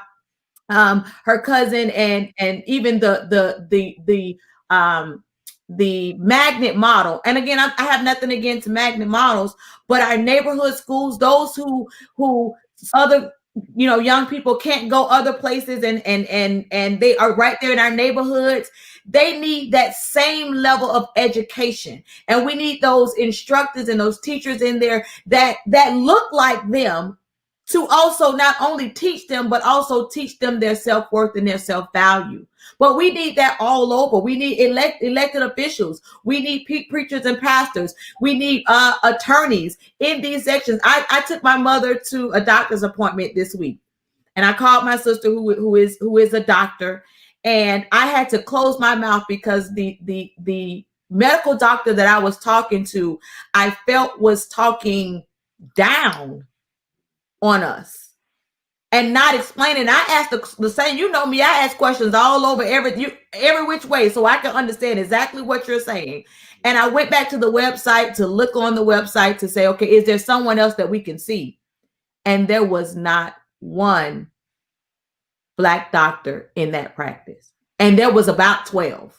S3: her cousin and even the magnet model. And again, I have nothing against magnet models, but our neighborhood schools, those who other young people can't go other places and they are right there in our neighborhoods. They need that same level of education, and we need those instructors and those teachers in there that look like them to also not only teach them, but also teach them their self-worth and their self-value. But we need that all over. We need elected officials. We need preachers and pastors. We need attorneys in these sections. I took my mother to a doctor's appointment this week, and I called my sister who is a doctor, and I had to close my mouth because the medical doctor that I was talking to, I felt was talking down on us and not explaining. I asked the same, you know me, I ask questions all over every which way so I can understand exactly what you're saying. And I went back to the website to look on the website to say, okay, is there someone else that we can see? And there was not one Black doctor in that practice. And there was about 12.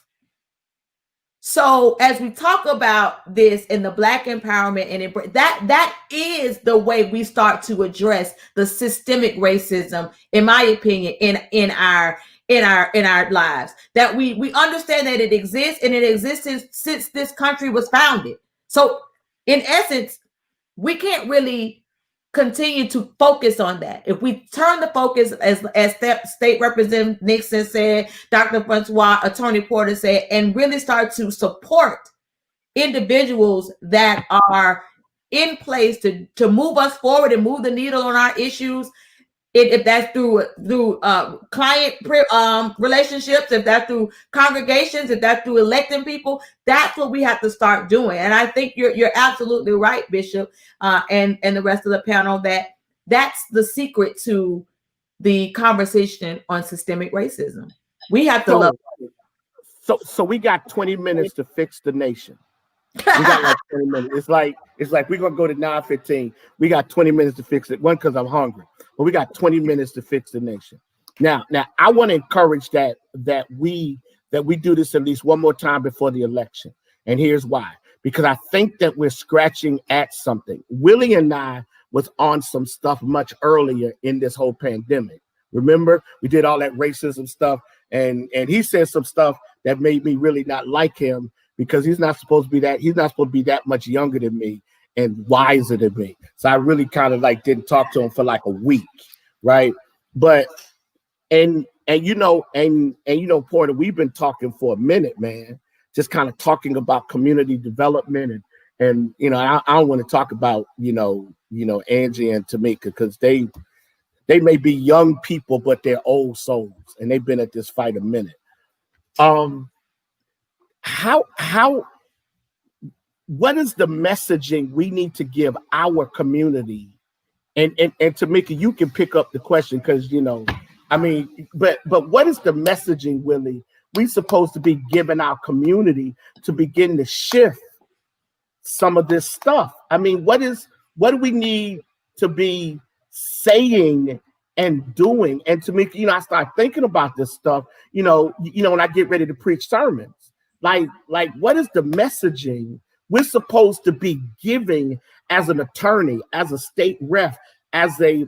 S3: So as we talk about this in the Black empowerment, and that is the way we start to address the systemic racism, in my opinion, in our lives. That we understand that it exists, and it existed since this country was founded. So in essence, we can't really continue to focus on that. If we turn the focus, as State Representative Nixon said, Dr. Francois, Attorney Porter said, and really start to support individuals that are in place to move us forward and move the needle on our issues, if that's through client relationships, if that's through congregations, if that's through electing people, that's what we have to start doing. And I think you're absolutely right, Bishop, and the rest of the panel, that's the secret to the conversation on systemic racism. We have to love.
S1: So we got 20 minutes to fix the nation. We got like 20 minutes. It's like we're gonna go to 9:15. We got 20 minutes to fix it. One, because I'm hungry, but we got 20 minutes to fix the nation. Now I want to encourage that we do this at least one more time before the election. And here's why. Because I think that we're scratching at something. Willie and I was on some stuff much earlier in this whole pandemic. Remember, we did all that racism stuff, and he said some stuff that made me really not like him, because he's not supposed to be that much younger than me and wiser than me. So I really kind of like didn't talk to him for like a week, right? But and Porter, we've been talking for a minute, man, just kind of talking about community development, and I don't want to talk about Angie and Tameka, because they may be young people, but they're old souls, and they've been at this fight a minute. What is the messaging we need to give our community? And Tameka, you can pick up the question, because but what is the messaging, Willie, we supposed to be giving our community to begin to shift some of this stuff? I mean, what do we need to be saying and doing? And Tameka, I start thinking about this stuff, when I get ready to preach sermons. Like, what is the messaging we're supposed to be giving as an attorney, as a state rep, as a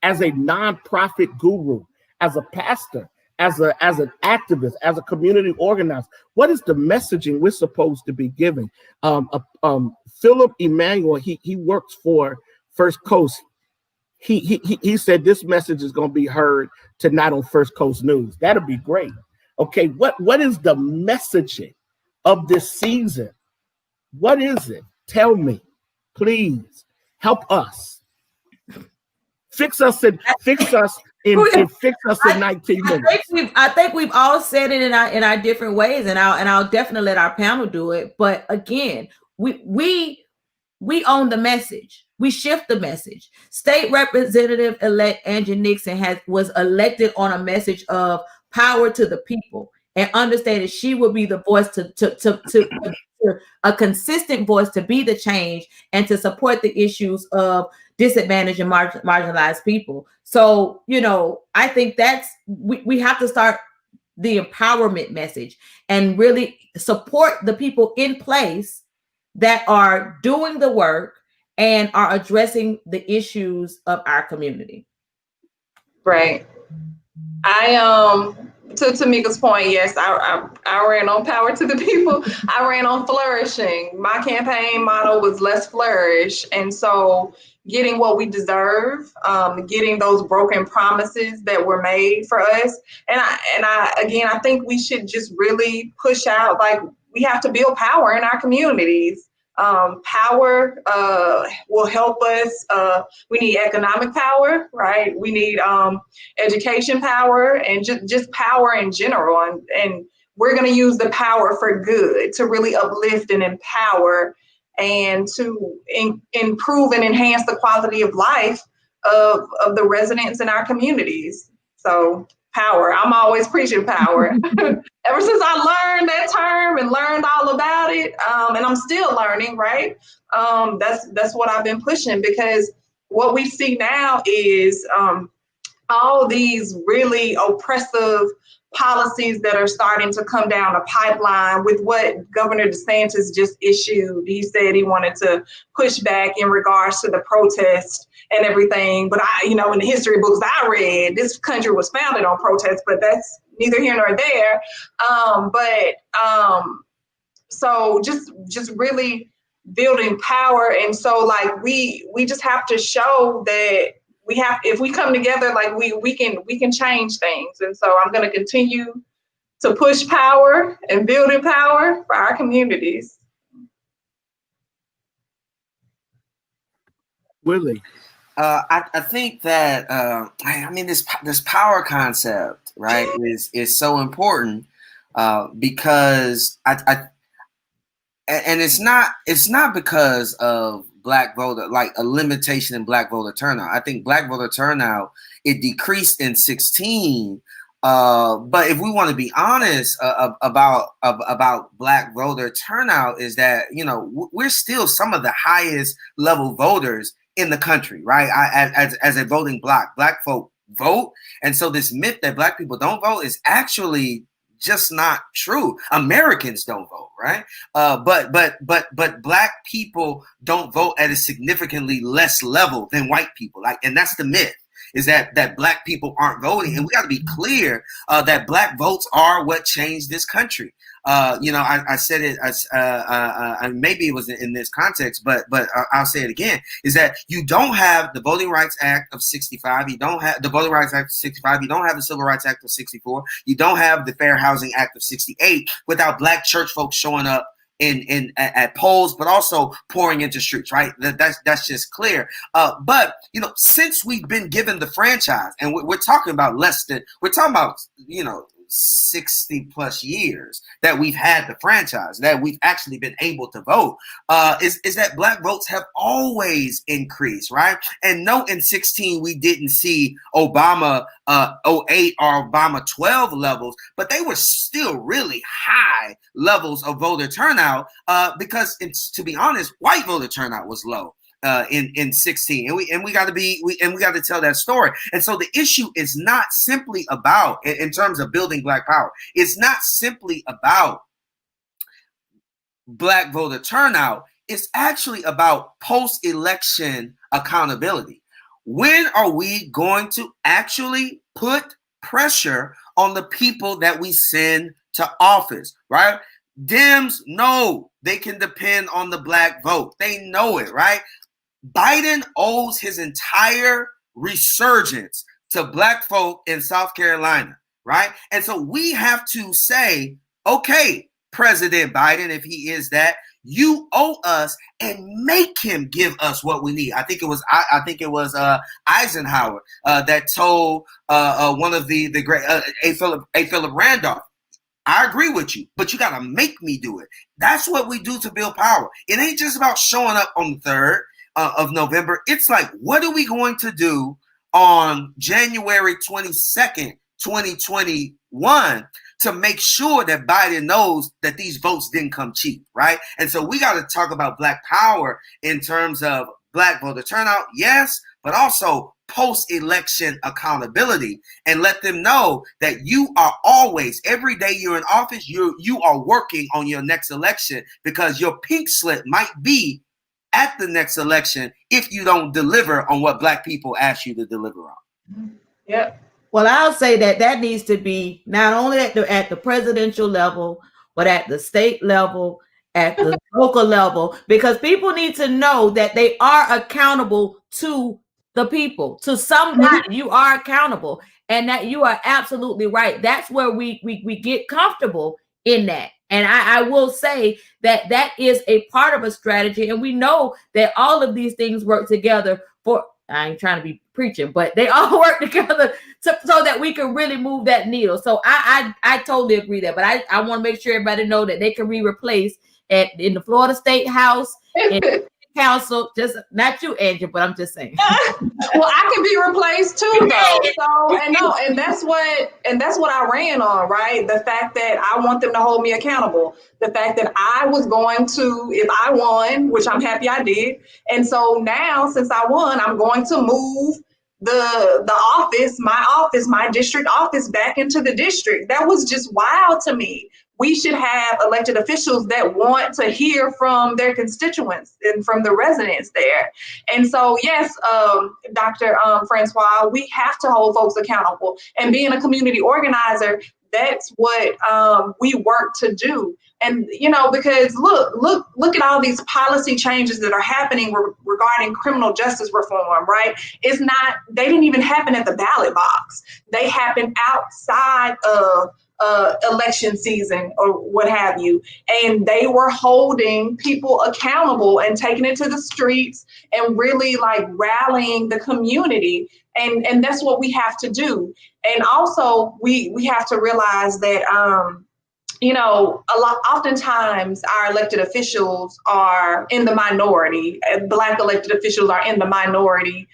S1: nonprofit guru, as a pastor, as an activist, as a community organizer? What is the messaging we're supposed to be giving? Philip Emmanuel, he works for First Coast. He said this message is going to be heard tonight on First Coast News. That'll be great. Okay, what is the messaging of this season? What is it? Tell me, please. Help us. Fix us in 19 minutes.
S3: I think we've all said it in our different ways, and I'll definitely let our panel do it. But again, we own the message. We shift the message. State Representative-elect Angie Nixon was elected on a message of power to the people, and understanding she would be the voice to a consistent voice to be the change and to support the issues of disadvantaged and marginalized people. So, I think we have to start the empowerment message and really support the people in place that are doing the work and are addressing the issues of our community.
S6: Right. To Tameka's point, yes, I ran on power to the people. I ran on flourishing. My campaign motto was let's flourish. And so getting what we deserve, getting those broken promises that were made for us. And I think we should just really push out, like, we have to build power in our communities. Power will help us. We need economic power, right? We need education power, and just power in general. And we're going to use the power for good, to really uplift and empower, and to improve and enhance the quality of life of the residents in our communities. So power, I'm always preaching power. Ever since I learned that term and learned all about it, and I'm still learning, right? That's what I've been pushing, because what we see now is all these really oppressive policies that are starting to come down the pipeline with what Governor DeSantis just issued. He said he wanted to push back in regards to the protest and everything. But in the history books I read, this country was founded on protest, but that's neither here nor there. So just really building power. And so, like, we just have to show that if we come together, like, we can change things. And so I'm going to continue to push power and building power for our communities.
S1: Willie.
S2: I think that this power concept, right, is so important because and it's not because of Black voter, like a limitation in Black voter turnout. I think Black voter turnout, it decreased in 2016. But if we want to be honest about Black voter turnout, is that we're still some of the highest level voters in the country, right? As a voting bloc, Black folk vote, and so this myth that Black people don't vote is actually just not true. Americans don't vote, right? But Black people don't vote at a significantly less level than white people. Like, and that's the myth, is that Black people aren't voting. And we got to be clear that Black votes are what changed this country. I said it, maybe it was in this context, but I'll say it again, is that you don't have the Voting Rights Act of 65. You don't have the Voting Rights Act of 65. You don't have the Civil Rights Act of 64. You don't have the Fair Housing Act of 68 without Black church folks showing up at polls, but also pouring into streets, right? That's just clear. But since we've been given the franchise, and we're talking about 60 plus years that we've had the franchise, that we've actually been able to vote, is that Black votes have always increased, right? And no, in 2016 we didn't see Obama 08 or Obama 12 levels, but they were still really high levels of voter turnout because, to be honest, white voter turnout was low. In 2016, and we got to tell that story. And so the issue is not simply about, in terms of building Black power, it's not simply about Black voter turnout. It's actually about post-election accountability. When are we going to actually put pressure on the people that we send to office, right? Dems know they can depend on the Black vote. They know it, right? Biden owes his entire resurgence to Black folk in South Carolina, right? And so we have to say, okay, President Biden, if he is that, you owe us, and make him give us what we need. I think it was Eisenhower that told one of the great A. Philip Randolph, I agree with you, but you got to make me do it. That's what we do to build power. It ain't just about showing up on the 3rd of November. It's like, what are we going to do on January 22nd, 2021 to make sure that Biden knows that these votes didn't come cheap, right? And so we got to talk about Black power in terms of Black voter turnout, yes, but also post-election accountability, and let them know that you are always, every day you're in office, you are working on your next election, because your pink slip might be at the next election if you don't deliver on what Black people ask you to deliver on.
S6: Yep.
S3: Well, I'll say that needs to be not only at the presidential level, but at the state level, at the local level, because people need to know that they are accountable to the people, to somebody. You are accountable, and that you are absolutely right. That's where we get comfortable in that. And I will say that is a part of a strategy, and we know that all of these things work together for. I ain't trying to be preaching, but they all work together so that we can really move that needle. So I totally agree that, but I want to make sure everybody know that they can be replaced in the Florida State House, in Council. Just not you, Andrew, but I'm just saying.
S6: Well, I can be replaced too, though. So and that's what I ran on, right? The fact that I want them to hold me accountable. The fact that I was going to, if I won, which I'm happy I did, and so now since I won, I'm going to move the office, my district office, back into the district. That was just wild to me. We should have elected officials that want to hear from their constituents and from the residents there. And so, yes, Dr. Francois, we have to hold folks accountable. And being a community organizer, that's what we work to do. And, because look at all these policy changes that are happening regarding criminal justice reform, right? They didn't even happen at the ballot box. They happened outside of election season or what have you. And they were holding people accountable and taking it to the streets and really rallying the community. And that's what we have to do. And also we have to realize that, oftentimes our elected officials are in the minority. Black elected officials are in the minority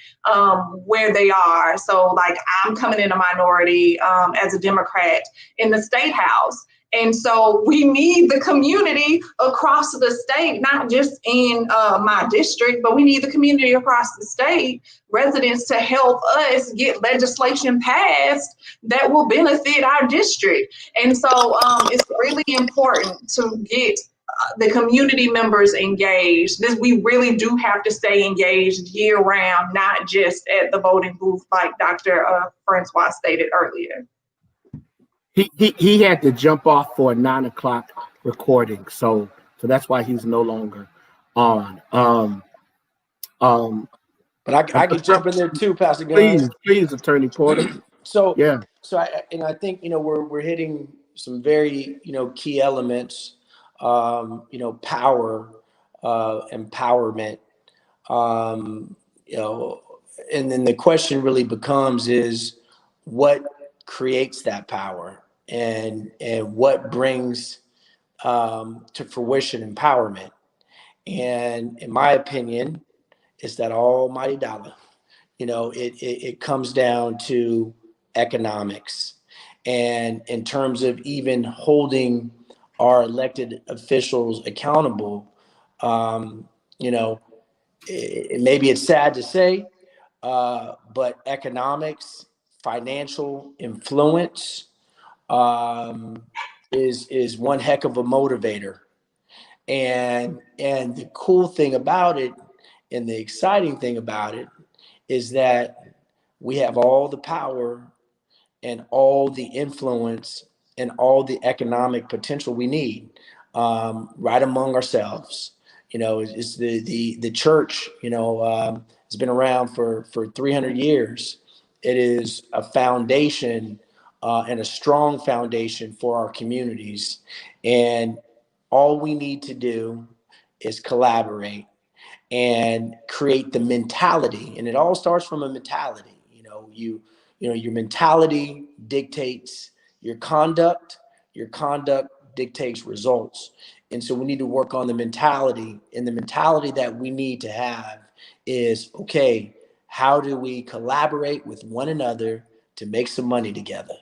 S6: where they are. So I'm coming in a minority as a Democrat in the state house. And so we need the community across the state, not just in my district, but we need the community across the state, residents, to help us get legislation passed that will benefit our district. And so it's really important to get the community members engaged. We really do have to stay engaged year round, not just at the voting booth, like Dr. Francois stated earlier.
S1: He had to jump off for a 9 o'clock recording, so that's why he's no longer on.
S5: But I can jump in there too, Pastor Guns.
S1: Please, Attorney Porter.
S5: So
S1: yeah.
S5: So I think we're hitting some very key elements. Power, empowerment. And then the question really becomes is what creates that power and what brings to fruition empowerment. And in my opinion, it's that almighty dollar. It comes down to economics. And in terms of even holding our elected officials accountable, maybe it's sad to say, but economics, financial influence is one heck of a motivator. And the cool thing about it and the exciting thing about it is that we have all the power and all the influence and all the economic potential we need right among ourselves. It's the church, has been around for 300 years. It is a foundation and a strong foundation for our communities. And all we need to do is collaborate and create the mentality. And it all starts from a mentality. Your mentality dictates your conduct dictates results. And so we need to work on the mentality, and the mentality that we need to have is, okay, how do we collaborate with one another to make some money together?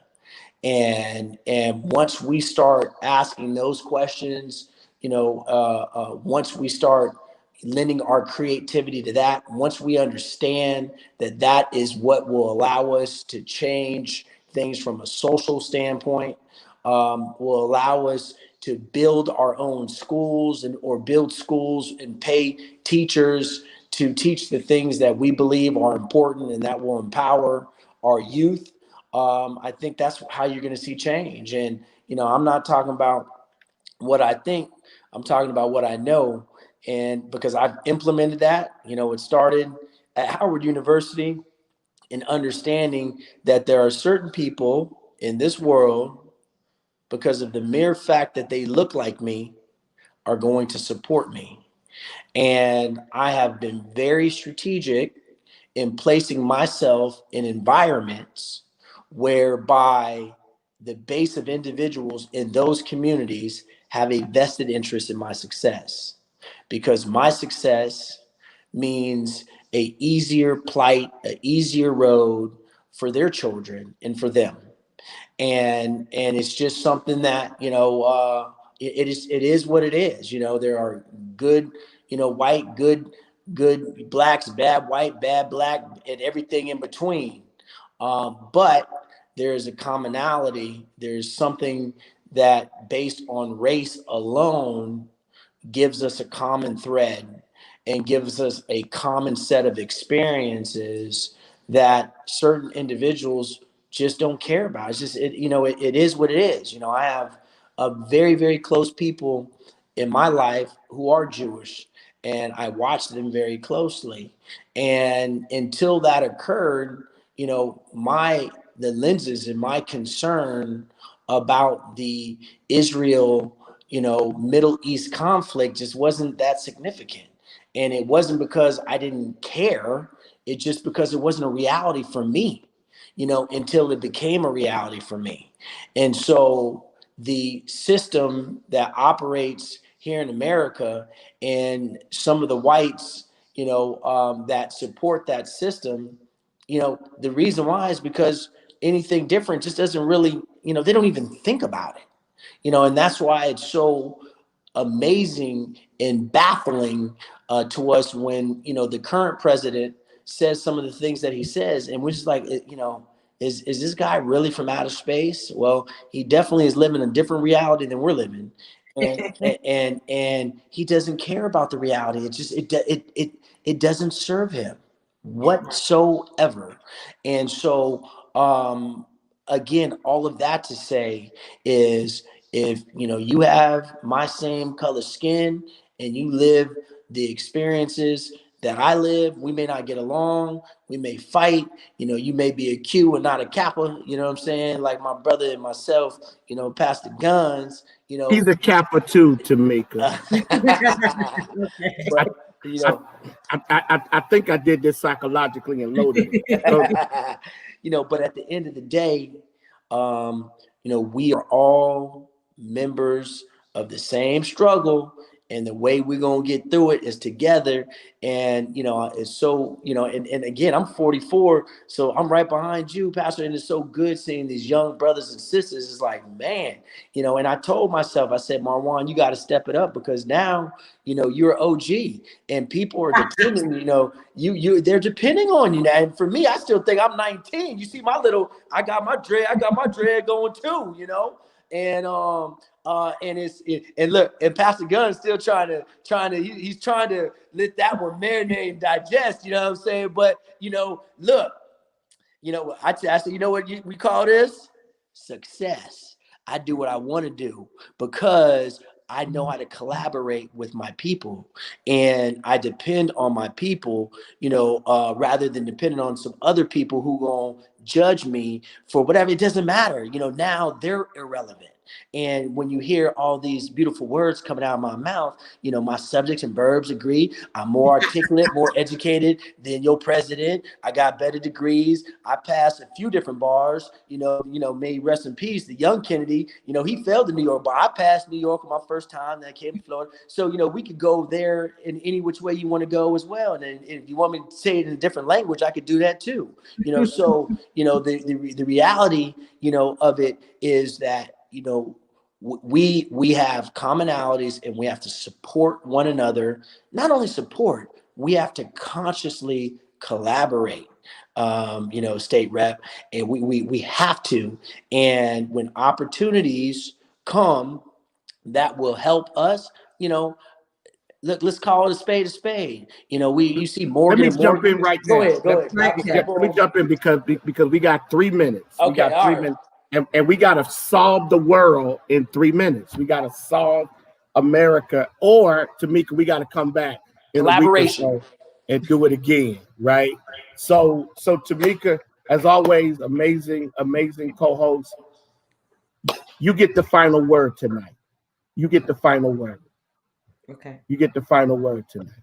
S5: And once we start asking those questions, once we start lending our creativity to that, once we understand that is what will allow us to change things from a social standpoint, will allow us to build our own schools or build schools and pay teachers to teach the things that we believe are important and that will empower our youth. I think that's how you're going to see change. And, I'm not talking about what I think, I'm talking about what I know. And because I've implemented that, it started at Howard University in understanding that there are certain people in this world, because of the mere fact that they look like me, are going to support me. And I have been very strategic in placing myself in environments whereby the base of individuals in those communities have a vested interest in my success, because my success means a easier plight, an easier road for their children and for them. And it's just something that it is what it is. There are good white, good blacks, bad white, bad black, and everything in between. But there is a commonality. There's something that, based on race alone, gives us a common thread and gives us a common set of experiences that certain individuals just don't care about. It's just, it is what it is. I have a very, very close people in my life who are Jewish, and I watch them very closely. And until that occurred, the lenses and my concern about the Israel, Middle East conflict just wasn't that significant. And it wasn't because I didn't care. It's just because it wasn't a reality for me, until it became a reality for me. And so the system that operates here in America, and some of the whites, that support that system, the reason why is because anything different just doesn't really, they don't even think about it. And that's why it's so amazing and baffling to us when, the current president says some of the things that he says. And we're just like, is this guy really from outer space? Well, he definitely is living a different reality than we're living. And he doesn't care about the reality. It just, it doesn't serve him whatsoever. And so, again, all of that to say is, if you have my same color skin and you live the experiences that I live, we may not get along, we may fight, you may be a Q and not a Kappa, you know what I'm saying? Like my brother and myself, pass the guns,
S1: He's a Kappa too, Tameka.
S5: but,
S1: I think I did this psychologically and loaded it.
S5: But at the end of the day, we are all members of the same struggle, and the way we're going to get through it is together. And it's so, and again, I'm 44, so I'm right behind you, Pastor, and it's so good seeing these young brothers and sisters. It's like, man, and I told myself, I said, Marwan, you got to step it up, because now you're OG and people are depending, they're depending on you now. And for me, I still think I'm 19. You see I got my dread going too, and and look, and Pastor Gunn's still trying to he's trying to let that one marinate and digest, you know what I'm saying? But look, I said, you know what we call this? Success. I do what I want to do because I know how to collaborate with my people, and I depend on my people, rather than depending on some other people who gonna judge me for whatever. It doesn't matter. Now they're irrelevant. And when you hear all these beautiful words coming out of my mouth, my subjects and verbs agree. I'm more articulate, more educated than your president. I got better degrees. I passed a few different bars. May rest in peace, the young Kennedy. He failed the New York bar. I passed New York my first time that I came to Florida. So we could go there in any which way you want to go as well. And then if you want me to say it in a different language, I could do that too. So the reality of it is that we have commonalities, and we have to support one another. Not only support, we have to consciously collaborate. State rep, and we have to. And when opportunities come,
S7: that will help us, let's call it a spade a spade. You see Morgan.
S1: Let me jump in right now.
S7: Go ahead.
S1: Let me jump in because we got 3 minutes.
S7: Okay,
S1: we got 3 minutes, and we got to solve the world in 3 minutes. We got to solve America, or Tameka, we got to come back in a week or so and do it again, right? So Tameka, as always, amazing co-host. You get the final word tonight. You get the final word.
S3: Okay.
S1: You get the final word tonight.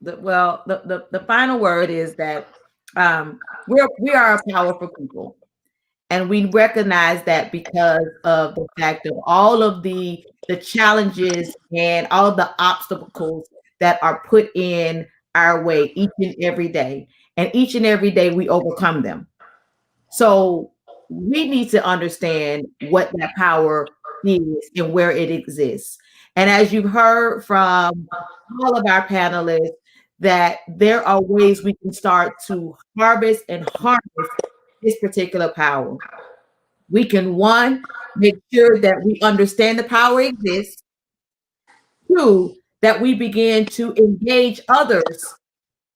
S3: The final word is that we are a powerful people, and we recognize that because of the fact of all of the challenges and all of the obstacles that are put in our way each and every day, and each and every day we overcome them. So we need to understand what that power is and where it exists. And as you've heard from all of our panelists, that there are ways we can start to harvest and harness this particular power. We can, one, make sure that we understand the power exists. Two, that we begin to engage others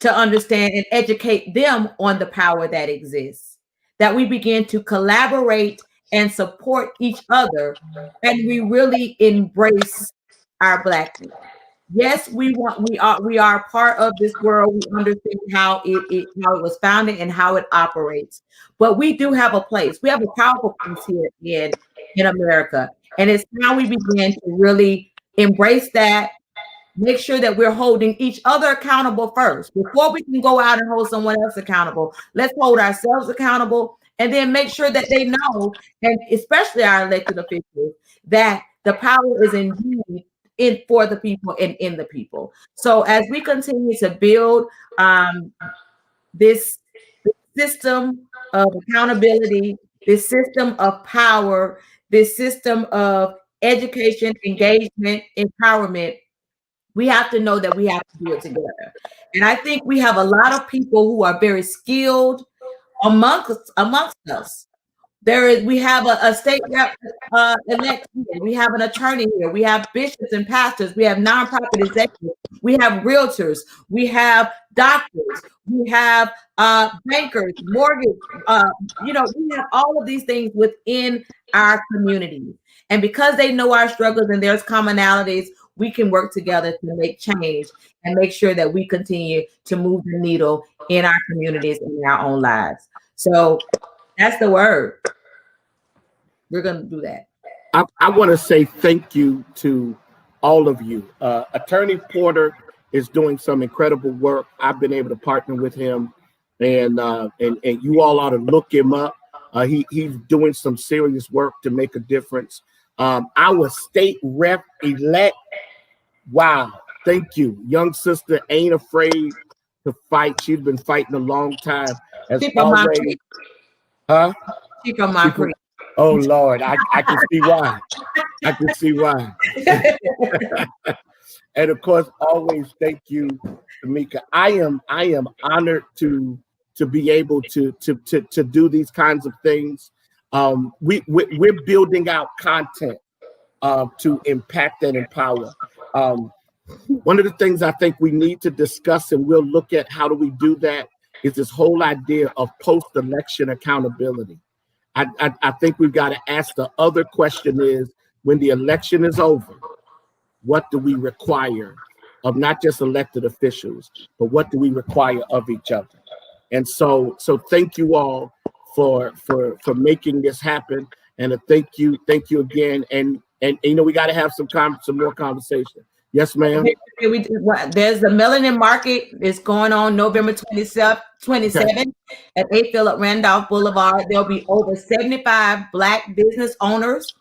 S3: to understand and educate them on the power that exists. That we begin to collaborate and support each other, and we really embrace our Blackness. Yes, we are part of this world. We understand how it was founded and how it operates. But we do have a place. We have a powerful place here in America. And it's how we begin to really embrace that, make sure that we're holding each other accountable first. Before we can go out and hold someone else accountable, let's hold ourselves accountable, and then make sure that they know, and especially our elected officials, that the power is indeed for the people and in the people. So as we continue to build this system of accountability, this system of power, this system of education, engagement, empowerment, we have to know that we have to do it together. And I think we have a lot of people who are very skilled amongst us. We have a state rep elect here. We have an attorney here. We have bishops and pastors. We have nonprofit executives. We have realtors. We have doctors. We have bankers, mortgage. We have all of these things within our community. And because they know our struggles and there's commonalities, we can work together to make change and make sure that we continue to move the needle in our communities and in our own lives. So that's the word. We're going to do that.
S1: I want to say thank you to all of you. Attorney Porter is doing some incredible work. I've been able to partner with him, and you all ought to look him up. He's doing some serious work to make a difference. Our state rep elect, wow, thank you. Young sister ain't afraid to fight. She's been fighting a long time. As always, huh?
S3: She from my creek.
S1: Oh Lord, I can see why. I can see why. And of course, always thank you, Tameka. I am honored to be able to do these kinds of things. We're building out content to impact and empower. One of the things I think we need to discuss, and we'll look at how do we do that, is this whole idea of post-election accountability. I think we've got to ask the other question is, when the election is over, what do we require of not just elected officials, but what do we require of each other? And so thank you all for making this happen. And thank you again. And we got to have some more conversation. Yes, ma'am.
S3: There's the Melanin Market is going on November 27th at 8 Philip Randolph Boulevard. There'll be over 75 Black business owners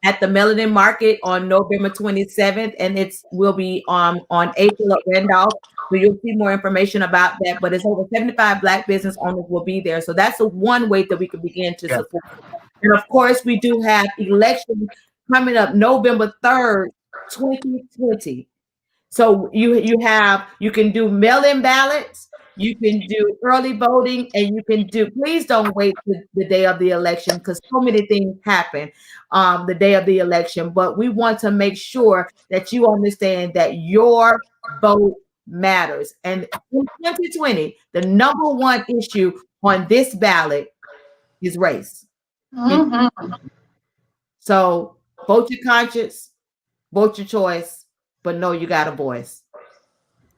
S3: at the Melanin Market on November 27th, and it will be on 8 Philip Randolph. So you'll see more information about that. But it's over 75 Black business owners will be there. So that's one way that we can begin to support. And of course, we do have elections coming up November 3rd. 2020. So you can do mail-in ballots. You can do early voting, and you can do. Please don't wait the day of the election, because so many things happen the day of the election. But we want to make sure that you understand that your vote matters. And in 2020, the number one issue on this ballot is race.
S6: Mm-hmm.
S3: So vote your conscience, vote your choice, but know you got a voice.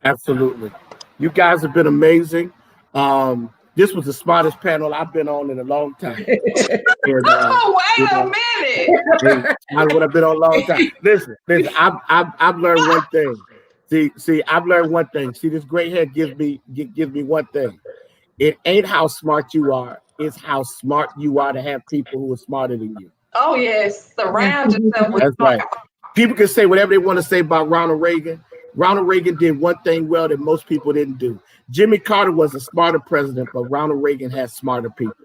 S1: Absolutely. You guys have been amazing. This was the smartest panel I've been on in a long time. And,
S6: Oh, wait a minute.
S1: I've been on a long time. Listen, I've learned one thing. See, I've learned one thing. See, this gray hair gives me one thing. It ain't how smart you are, it's how smart you are to have people who are smarter than you.
S6: Oh, yes. Surround yourself with
S1: That's right. People can say whatever they want to say about Ronald Reagan. Ronald Reagan did one thing well that most people didn't do. Jimmy Carter was a smarter president, but Ronald Reagan had smarter people.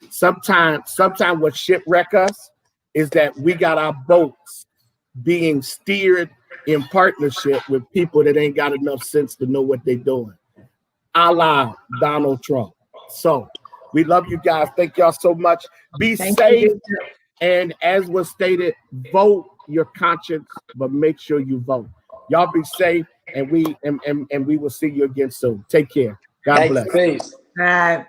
S1: Sometimes what shipwreck us is that we got our boats being steered in partnership with people that ain't got enough sense to know what they're doing, a la Donald Trump. So we love you guys. Thank y'all so much. Be safe. And as was stated, vote your conscience, but make sure you vote. Y'all be safe, and we will see you again soon. Take care. God bless.
S7: Peace.
S3: All right.